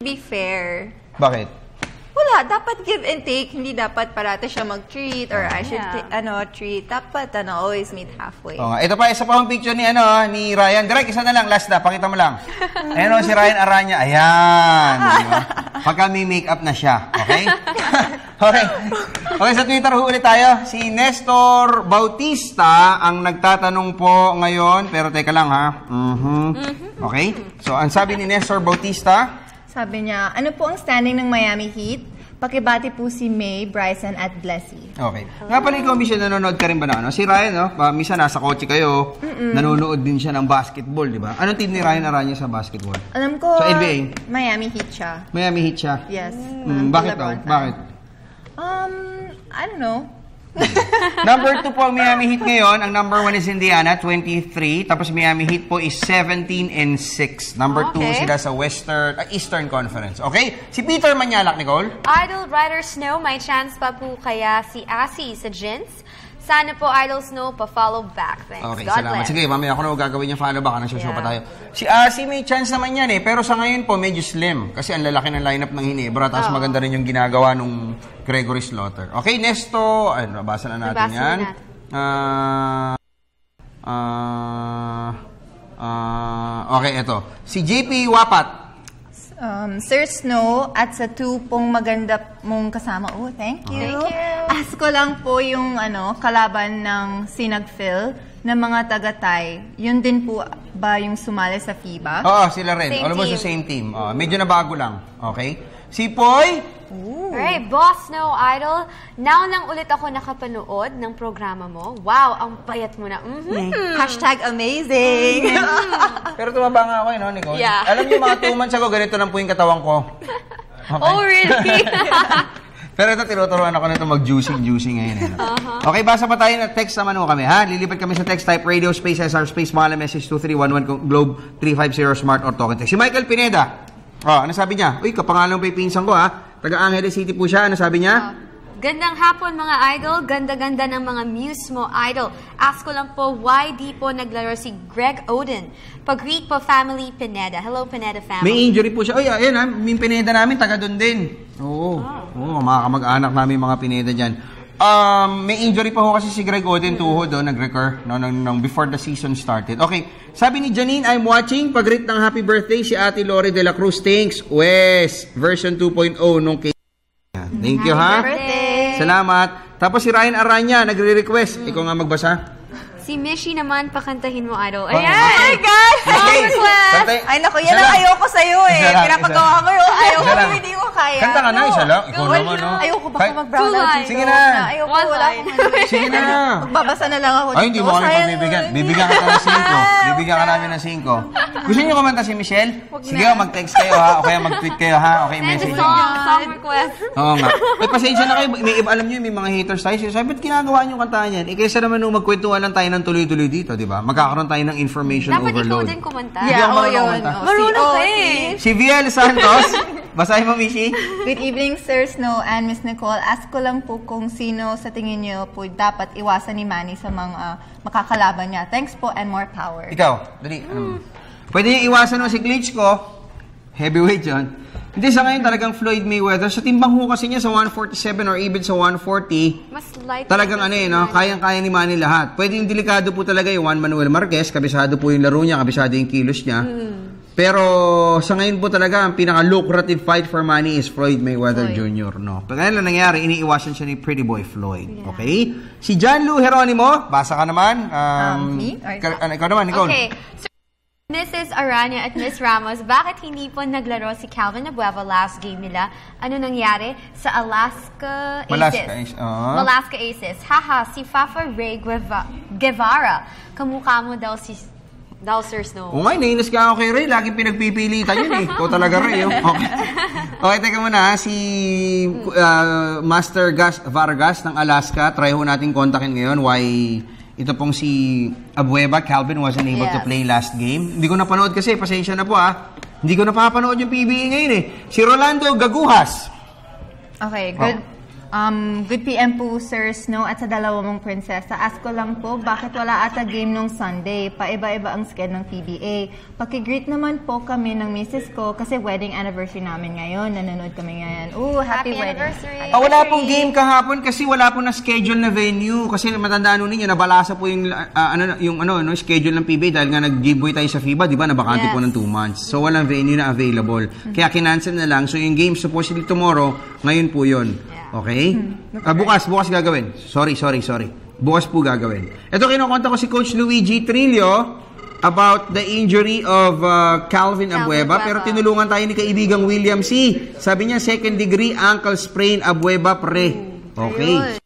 Be fair. Bakit? Wala, dapat give and take. Hindi dapat parati siya mag-treat or I should treat. Dapat always meet halfway. Ito pa, isa pa ang picture ni Ryan. Direk, isa na lang. Last na, pakita mo lang. Ayan si Ryan Aranya. Ayan. Diba? Pagka may make-up na siya. Okay? Okay, sa Twitter ulit tayo. Si Nestor Bautista ang nagtatanong po ngayon. Pero teka lang ha. Okay? So, ang sabi ni Nestor Bautista, sabi niya, ano po ang standing ng Miami Heat? Pakibati po si May, Bryson at Blessy. Okay. Nga pala ikaw, Michelle, nanonood ka rin ba na? Si Ryan, minsan nasa kotse kayo, nanonood din siya ng basketball, di ba? Anong team ni Ryan Aranya sa basketball? Alam ko, sa NBA? Miami Heat siya. Miami Heat siya? Yes. Bakit daw? Bakit? I don't know. Number 2 po ang Miami Heat ngayon. Ang number 1 is Indiana, 23. Tapos Miami Heat po is 17-6. Number 2 sila sa Eastern Conference. Okay? Si Peter Manyalak, Nicole. Idol Rider Snow, may chance pa po kaya si Asi sa Gins? Sana po, Idol Snow, pa-follow back. Thanks. Okay, God salamat. bless. Sige, mamaya ako na gagawin niya follow back. Nasa show pa tayo. Si Asi may chance naman yan pero sa ngayon po, medyo slim. Kasi ang lalaki ng lineup ng Hinebra. Tapos maganda rin yung ginagawa nung Gregory Slaughter. Okay, Nesto. Nabasa na natin yan. Okay, ito. Si JP Wapat. Sir Snow, at sa 2 pong maganda mong kasama. Oh, thank you. Ask ko lang po yung kalaban ng Sinagphil na mga taga-Thai. Yun din po ba yung sumali sa FIBA? Oo, sila rin. Almost the same team. Medyo nabago lang. Okay? Si Poy? Alright, Boss Snow Idol. Now lang ulit ako nakapanood ng programa mo. Wow, ang payat mo na. #amazing. Pero tumaba nga ako, Nicole? Yeah. Alam niyo, mga 2 months ago, ganito lang po yung katawan ko. Okay? Oh, really? Pero ito, tinuturuan ako nito mag-juicing ngayon. Okay, basa pa tayo na text naman mo kami, ha? Lilipat kami sa text type radio space SR space mahal message 2311 Globe 350 Smart or Token Text. Si Michael Pineda. Ano sabi niya? Uy, kapangalan pa yung pinsan ko, ha? Taga Angeles City po siya. Ano sabi niya? Gandang hapon mga idol. Ganda-ganda ng mga muse mo, idol. Ask ko lang po, why di po naglaro si Greg Oden? Pag-greet po, family Pineda. Hello, Pineda family. May injury po siya. Uy, ayan ha. Yung Pineda namin, taga doon din. Oo, mga kamag-anak namin mga Pineda dyan. May injury pa ho kasi si Greg Oden, tuhod, nag-recur before the season started. Okay, sabi ni Janine, I'm watching. Pag-greet ng happy birthday si Ate Lori de la Cruz. Thanks, Wes. Version 2.0 nung kay... Thank you, ha? Happy birthday. Salamat. Tapos si Ryan Aranya, nagre-request. Ikaw nga magbasa. Si Mishi naman, pakantahin mo, idol. Ayan! Oh my gosh! Ay, naku, yan ang ayoko sa'yo eh. Pinapagawa mo yun. Ayoko, hindi ko kaya. Kanta ka na, isa lang. Ikaw naman, no? Ayoko baka mag-brown out. Sige na. Ayoko, wala akong Sige na. Magbabasa na lang ako dito. Ay, hindi mo kami pagbibigyan. Bibigyan ka ng 5. Bibigyan ka namin ng 5. Gusto niyo kumanta si Michelle? Sige, mag-text kayo ha. O kaya mag-tweet kayo ha. Okay, message. Song request. Oo nga. May pasensya na kayo. Alam niyo, may mga haters tayo. Sabi, ba't ginagawa niyo kantahan yan? Kaysa naman nung magkwentuhan lang tayo ng tuloy-tuloy dito, di ba? Magkakaroon tayo ng information dapat overload. Dapat ikaw din kumanta. Yeah, yun. Marunong ka eh. Si Viel Santos. Basahin mo, Mishi. Good evening, Sir Snow and Miss Nicole. Ask ko lang po kung sino sa tingin niyo po dapat iwasan ni Manny sa mga makakalaban niya. Thanks po and more power. Ikaw, dali. Pwede niyo iwasan mo si Klitschko. Heavyweight yun. Hindi, sa ngayon talagang Floyd Mayweather. Sa timbang ho kasi niya sa 147 or even sa 140, mas light talagang no, kayang-kaya ni Manny lahat. Pwede yung delikado po talaga yung Juan Manuel Marquez. Kabisado po yung laro niya, kabisado yung kilos niya. Pero sa ngayon po talaga, ang pinaka-lucrative fight for Manny is Floyd Mayweather Jr. No? Pag ganyan lang nangyari, iniiwasan siya ni Pretty Boy Floyd. Yeah. Okay? Si John Lou Geronimo, basa ka naman. Me? Ikaw naman, Nicole. Okay. Mrs. Aranya at Miss Ramos, bakit hindi po naglaro si Calvin Abueva last game nila? Ano nangyari sa Alaska Aces? Alaska Aces. Haha, si Fafa Ray Guevara. Kamukha mo daw si Sir Snow. O nga, nainis ka ako kay Ray. Laging pinagpipilitan yun eh. Ikaw talaga, Ray. Okay, teka muna. Si Master Vargas ng Alaska, try ho natin kontakin ngayon. Why ito pong si Abueva, Calvin wasn't able to play last game. Hindi ko napanood kasi, pasensya na po Hindi ko napapanood yung PBA ngayon eh. Si Rolando Gaguhas. Okay, good. Good PM po, Sir Snow, at sa dalawa mong prinsesa. Ask ko lang po, bakit wala ata game nung Sunday? Paiba-iba ang schedule ng PBA. Paki-greet naman po kami ng misis ko kasi wedding anniversary namin ngayon. Nanonood kami ngayon. Happy anniversary! Wala pong game kahapon kasi wala pong na-schedule na venue. Kasi matandaan nun ninyo, nabalasa po yung, schedule ng PBA dahil nga nag-giveaway tayo sa FIBA, di ba? Nabakante po ng 2 months. So, walang venue na available. Kaya kinancel na lang. So, yung game supposedly tomorrow, ngayon po yun. Okay? Bukas gagawin. Sorry. Bukas po gagawin. Ito, kinukonta ko si Coach Luigi Trillo about the injury of Calvin Abueva. Pero tinulungan tayo ni kaibigang William C. Sabi niya, 2nd degree ankle sprain Abueva pre. Okay.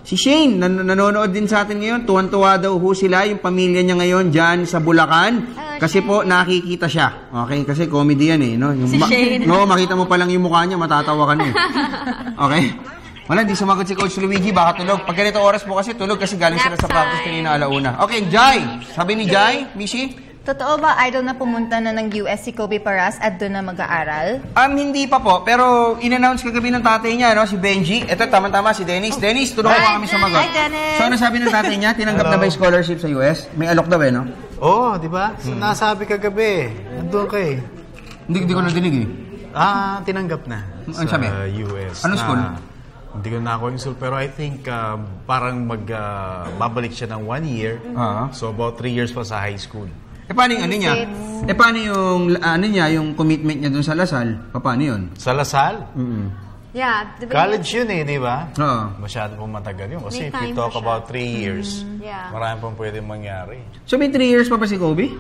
Si Shane, nanonood din sa atin ngayon. Tuwan-tuwa daw ho sila, yung pamilya niya ngayon dyan sa Bulacan. Kasi po, nakikita siya. Okay? Kasi comedy yan eh. No? Si Shane. No, makita mo pa lang yung mukha niya, matatawa ka na eh. Okay? Wala, hindi sumagot si Coach Luigi. Baka tulog. Pag ganito oras po kasi tulog kasi galing sila sa practice kanina alauna. Okay, Jai. Sabi ni Jai, Mishi? Totoo ba, idol, na pumunta na ng US si Kobe Paras at doon na mag-aaral? Hindi pa po. Pero in-announce kagabi ng tatay niya, no? Si Benji. Ito, tama-tama, si Dennis. Dennis, tulungan mo kami sumagot. Hi, Dennis. So, ano sabi ng tatay niya? Tinanggap na ba yung scholarship sa US? May alok daw no? Oo, di ba? Nasabi kagabi. Nandun ka eh. Hindi ko nadinig eh. Tinanggap na. Ano sabi? Sa US. Anong school? Hindi ko na ako yung school. Pero I think parang babalik siya ng 1 year. So, about 3 years pa sa high school. Paano yung niya? Paano yung, yung commitment niya dun sa Lasal? Paano yun? Sa Lasal? Yeah. College yun eh, di ba? Oo. Masyado pong matagal yun. Kasi if you talk about 3 years, marami pong pwede mangyari. So may 3 years pa si Kobe?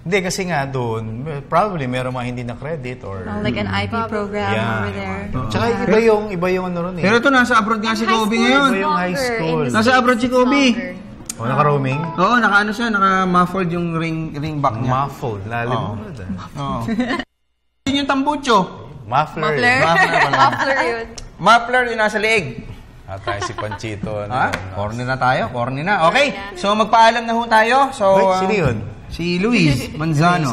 Hindi, kasi nga doon, probably meron mga hindi na credit or... like an IP program over there. Tsaka iba yung ano ron eh. Pero ito, nasa abroad nga si Kobe ngayon. Iba yung high school. Nasa abroad si Kobe. Naka-roaming? Oo, naka-muffled yung ring back niya. Muffled? Lalim mo na dyan. Oo. Yun yung tambucho. Muffler yun. Muffler yung nasa leeg. Tayo si Panchito. Corny na tayo. Okay, so magpaalam na ho tayo. So, wait, sino yun? Si Luis Manzano.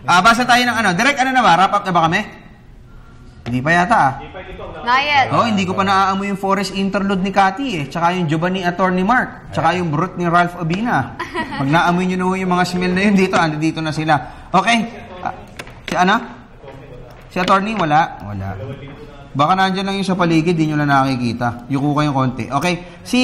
Basa tayo ng Direct, wrap up na ba kami? Hindi pa yata Not yet. Hindi ko pa naaamoy yung Forest Interlude ni Cathy eh. Tsaka yung Giovanni Attorney Mark. Tsaka yung Brut ni Ralph Abina. Pag naamoy nyo na yung mga smell na yun dito na sila. Okay. Si Attorney, wala. Baka nandyan lang yung sa paligid, di nyo lang nakikita. Yuko kayong konti. Okay. Si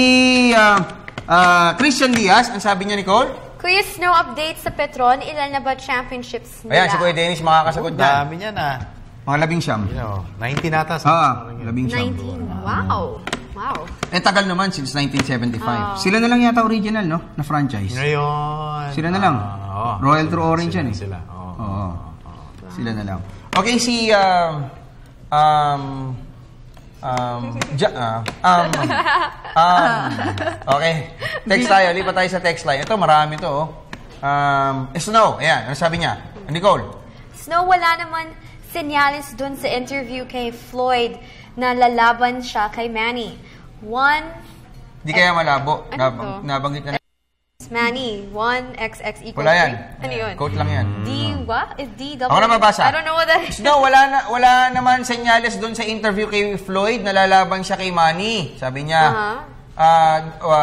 Christian Diaz, ang sabi niya, Nicole? Kuya Snow, update sa Petron. Ilan na ba championships nila? Ayan, si Kuya Dennis makakasagot dyan. Dami niya na. Mga 19. 19 nata. 19. Wow. Tagal naman since 1975. Sila na lang yata original, no? Na franchise. Ngayon. Sila na lang. Royal True Orange yan eh. Sila. Sila na lang. Okay, si Okay. Text tayo. Lipat tayo sa text line. Ito, marami to. Snow. Ayan. Ano sabi niya? Nicole. Snow, wala naman senyales dun sa interview kay Floyd na lalaban siya kay Manny. Di kaya malabo. Nabanggit na. Manny, 1XX equals 3. Wala yan. Ano yun? Quote lang yan. What? Is D double? Ako na mabasa. I don't know what that is. No, wala naman senyales doon sa interview kay Floyd na lalaban siya kay Manny. Sabi niya,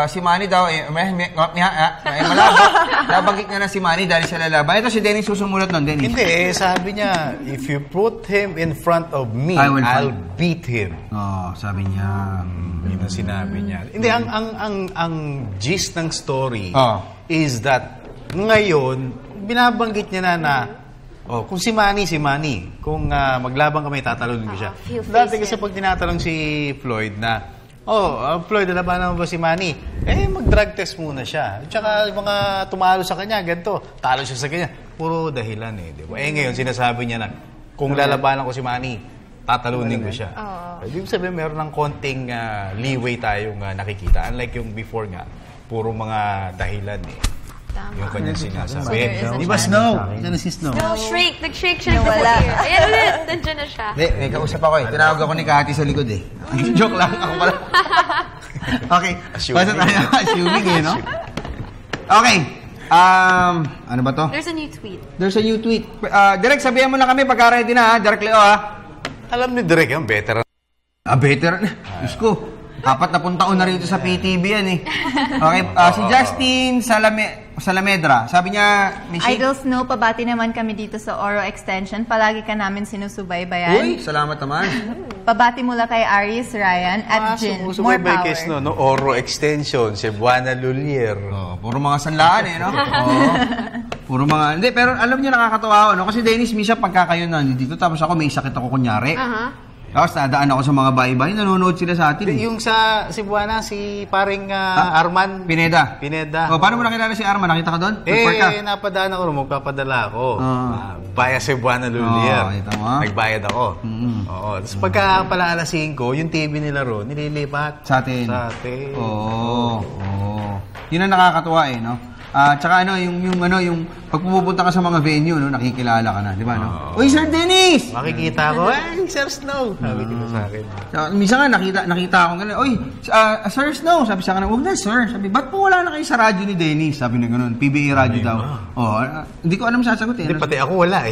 si Manny daw, malabo. Nabanggit niya na si Manny dahil siya lalaban. Ito si Dennis susumulat nun, Dennis. Hindi, sabi niya, if you put him in front of me, I'll beat him. Sabi niya. Yun ang sinabi niya. Hindi, ang gist ng story is that ngayon, binabanggit niya na kung si Manny. Kung maglaban kami, tatalon ko siya. Dati kasi pag tinatalong si Floyd na, Floyd, nalabanan mo ba si Manny? Mag-drug test muna siya. Tsaka mga tumalo sa kanya, ganito, talo siya sa kanya. Puro dahilan di ba? Ngayon, sinasabi niya na, kung lalabanan ko si Manny, tatalunin ko siya. Ibig sabihin, meron ng konting leeway tayong nakikita. Unlike yung before nga, puro mga dahilan yung kanyang sinasabi. Di ba Snow? Diyan na si Snow. Shrink. Nag-shake siya. Wala. Ayan ulit. Nandiyan na siya. May kausap ako Tinawag ako ni Kati sa likod Joke lang. Ako pala. Okay. Basta tayo. Assuming no? Okay. Ano ba to? There's a new tweet. Direk, sabihan mo na kami pagka-ready na Direk Leo Alam ni Direk yan, veteran. Veteran? Diyos ko. 40 taon na rito sa PTV yan Okay, si Justin Salamedra. Sabi niya, Idol Snow, pabati naman kami dito sa Oro Extension. Palagi ka namin sinusubaybayan. Uy, salamat naman. Pabati mula kay Aries, Ryan, at Jin. More power. Kay Snow, Oro Extension, Cebuana Lulier. Puro mga sanlaan no? Puro mga, hindi, pero alam niyo nakakatawa ako, Kasi Dennis, minsan pagka kayo nandito, tapos ako may sakit ako kunyari. Tapos nadaan ako sa mga bahay-bahay, nanonood sila sa atin. Yung sa Cebuana, si paring Arman Pineda. Paano mo nakilala si Arman? Nakita ka doon? Napadaan ako, magpapadala ako. Baya Cebuana Lulier. Nagbayad ako. Tapos pagka pala alas 5, yung TV nila ron, nililipat. Sa atin. Yun ang nakakatuwa no? Tsaka yung pag pupunta ka sa mga venue, nakikilala ka na, di ba, no? Uy, Sir Dennis! Makikita ko, Sir Snow! Sabi ko sa akin. Minsan nga, nakita ako gano'n, uy, Sir Snow! Sabi sa akin, huwag na, sir. Sabi, ba't po wala na kayo sa radyo ni Dennis? Sabi na gano'n, PBA radyo daw. Hindi ko alam sasagot Hindi, pati ako wala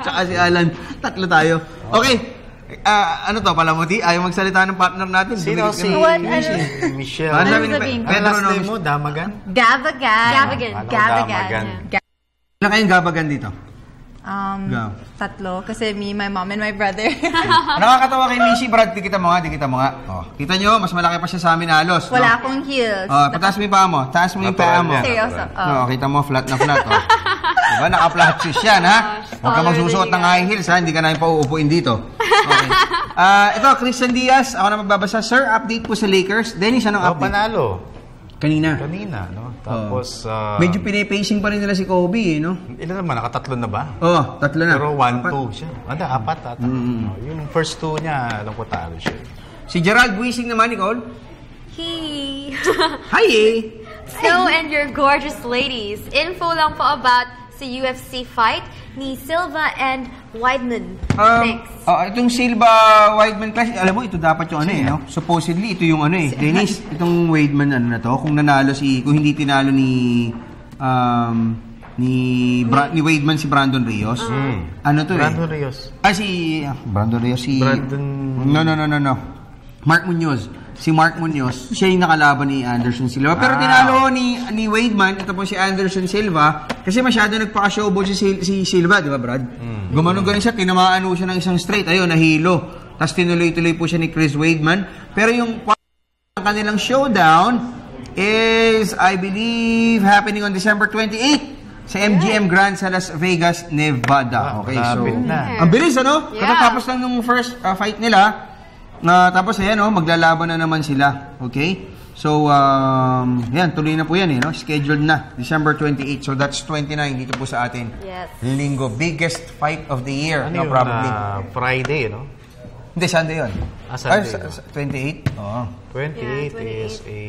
Tsaka si Alan, tatlo tayo. Okay. Ano to, Palamuti? Ayaw magsalita ng partner natin. Sino si Michelle? Ano sabi ni Pedro name mo? Damagan? Gabagan. Ilan kayong gabagan dito? 3. Kasi me, my mom, and my brother. Nakakatawa kay Mishi, Brad. Kita mo nga. Kita nyo, mas malaki pa siya sa amin halos. Wala akong heels. Pataas mo yung paa mo. Taas mo yung paa mo. Seryoso. Kita mo, flat na flat. Diba? Naka-flat shoes yan, ha? Huwag ka magsusuot ng high heels, ha? Hindi ka namin pauupuin dito. Okay. Ito, Christian Diaz. Ako na magbabasa. Sir, update po sa Lakers. Dennis, anong update? Panalo. Kanina, no? Tapos, medyo pinipacing pa rin nila si Kobe, no? Ilan naman? Nakatatlo na ba? Tatlo na. Pero 1-2 siya. Apat. Yung first 2 niya, alam ko talo siya. Si Gerald Buising naman, Nicole. Hi! Snow and your gorgeous ladies. Info lang po about sa UFC fight ni Silva and Weidman. Thanks. Itong Silva Weidman clash, alam mo, ito dapat yung no? Supposedly, ito yung Dennis, itong Weidman, na to, kung hindi tinalo ni Weidman si Brandon Rios. Brandon Rios. Brandon Rios, No. Mark Munoz. Si Mark Munoz, siya yung nakalaban ni Anderson Silva. Pero tinalo ni Weidman, ito po si Anderson Silva, kasi masyado nagpaka-showboat si Silva, di ba, Brad? Gumanon siya, tinamaan siya ng isang straight, ayun, nahilo. Tapos tinuloy-tuloy po siya ni Chris Weidman. Pero yung kanilang showdown is, I believe, happening on December 28 sa MGM Grand sa Las Vegas, Nevada. Okay, so, ang bilis, ano? Katatapos lang nung first fight nila, tapos ayan, maglalaban na naman sila. Okay? So, yan, tuloy na po yan no? Scheduled na, December 28. So, that's 29 dito po sa atin. Yes. Linggo, biggest fight of the year. Ano probably. Friday, no? Hindi, Sunday yun. Sunday. 28? Oo. 28 is a...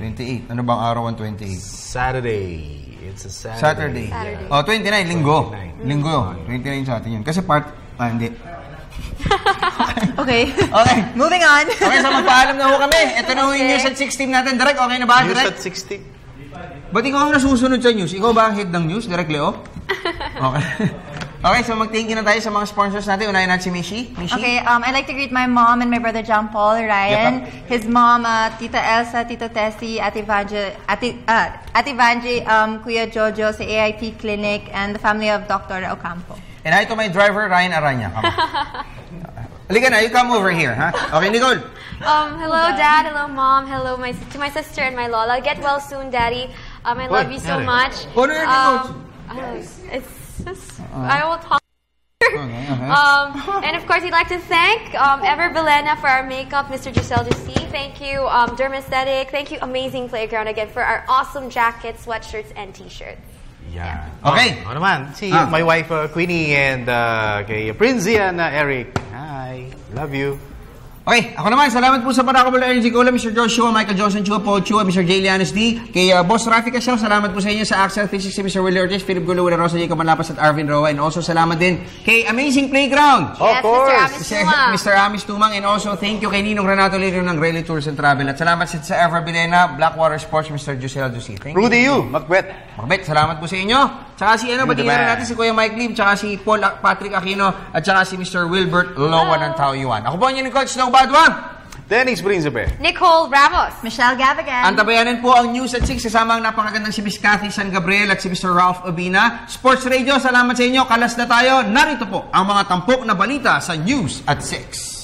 28. Ano bang araw ang 28? Saturday. It's a Saturday. Oh, 29, linggo. Linggo. 29 sa atin yun. Kasi hindi. Okay. Okay. Moving on. Okay, so magpaalam na ho kami. Ito na ho yung News at 16 natin. Direk, okay na ba? News Direk? at 16. Ba't ikaw ang nasusunod sa news? Ikaw ba ang head ng news? Direk Leo? Okay. Okay, so mag-thank you na tayo sa mga sponsors natin. Unahin natin si Mishi. Okay, I'd like to greet my mom and my brother John Paul Ryan, his mom, Tita Elsa, Tito Tessie, Ate Vanji, Kuya Jojo sa AIP Clinic, and the family of Dr. Ocampo. And hi to my driver, Ryan Aranya. Come on. Halika na, you come over here, ha? Okay, Nicole. Hello, Dad. Hello, Mom. Hello to my sister and my Lola. Get well soon, Daddy. I love you so much. It's just, I will talk. And of course, we'd like to thank Ever Belena for our makeup, Mr. Giselle Ducey. Thank you, Dermaesthetic. Thank you, Amazing Playground again for our awesome jackets, sweatshirts, and t-shirts. Yeah. Okay. Ako naman, si my wife Queenie and kay Prinzia na Eric. Hi. Love you. Okay, ako naman, salamat po sa Parakable Energy Cola, Mr. Joshua, Michael Johnson Chua, Paul Chua, Mr. J. Lianes D. Kay Boss Rafi Casal, salamat po sa inyo sa Axel 360, Mr. Willie Ortiz, Philip Gulua, Rosa Jacob Manlapas at Arvin Roa. And also, salamat din kay Amazing Playground. Yes, of course. Mr. Amis Tumang. And also, thank you kay Ninong Renato Lirio ng Rally Tours and Travel. At salamat sa Ever Bilena, Blackwater Sports, Mr. Giselle Ducey. Thank you. Rudy Yu, Macbeth. Macbeth, salamat po sa inyo. Tsaka si batiin natin si Kuya Mike Lim, tsaka si Paul Patrick Aquino, at tsaka si Mr. Wilbert Lowan ng Taoyuan. Ako po ang inyong coach, Snow Badwa. Dennis Principe. Nicole Ramos. Michelle Gavigan. Antabayanan po ang News at 6 kasama ang napakagandang si Miss Cathy San Gabriel at si Mr. Ralph Obina. Sports Radio, salamat sa inyo. Kalas na tayo. Narito po ang mga tampok na balita sa News at 6.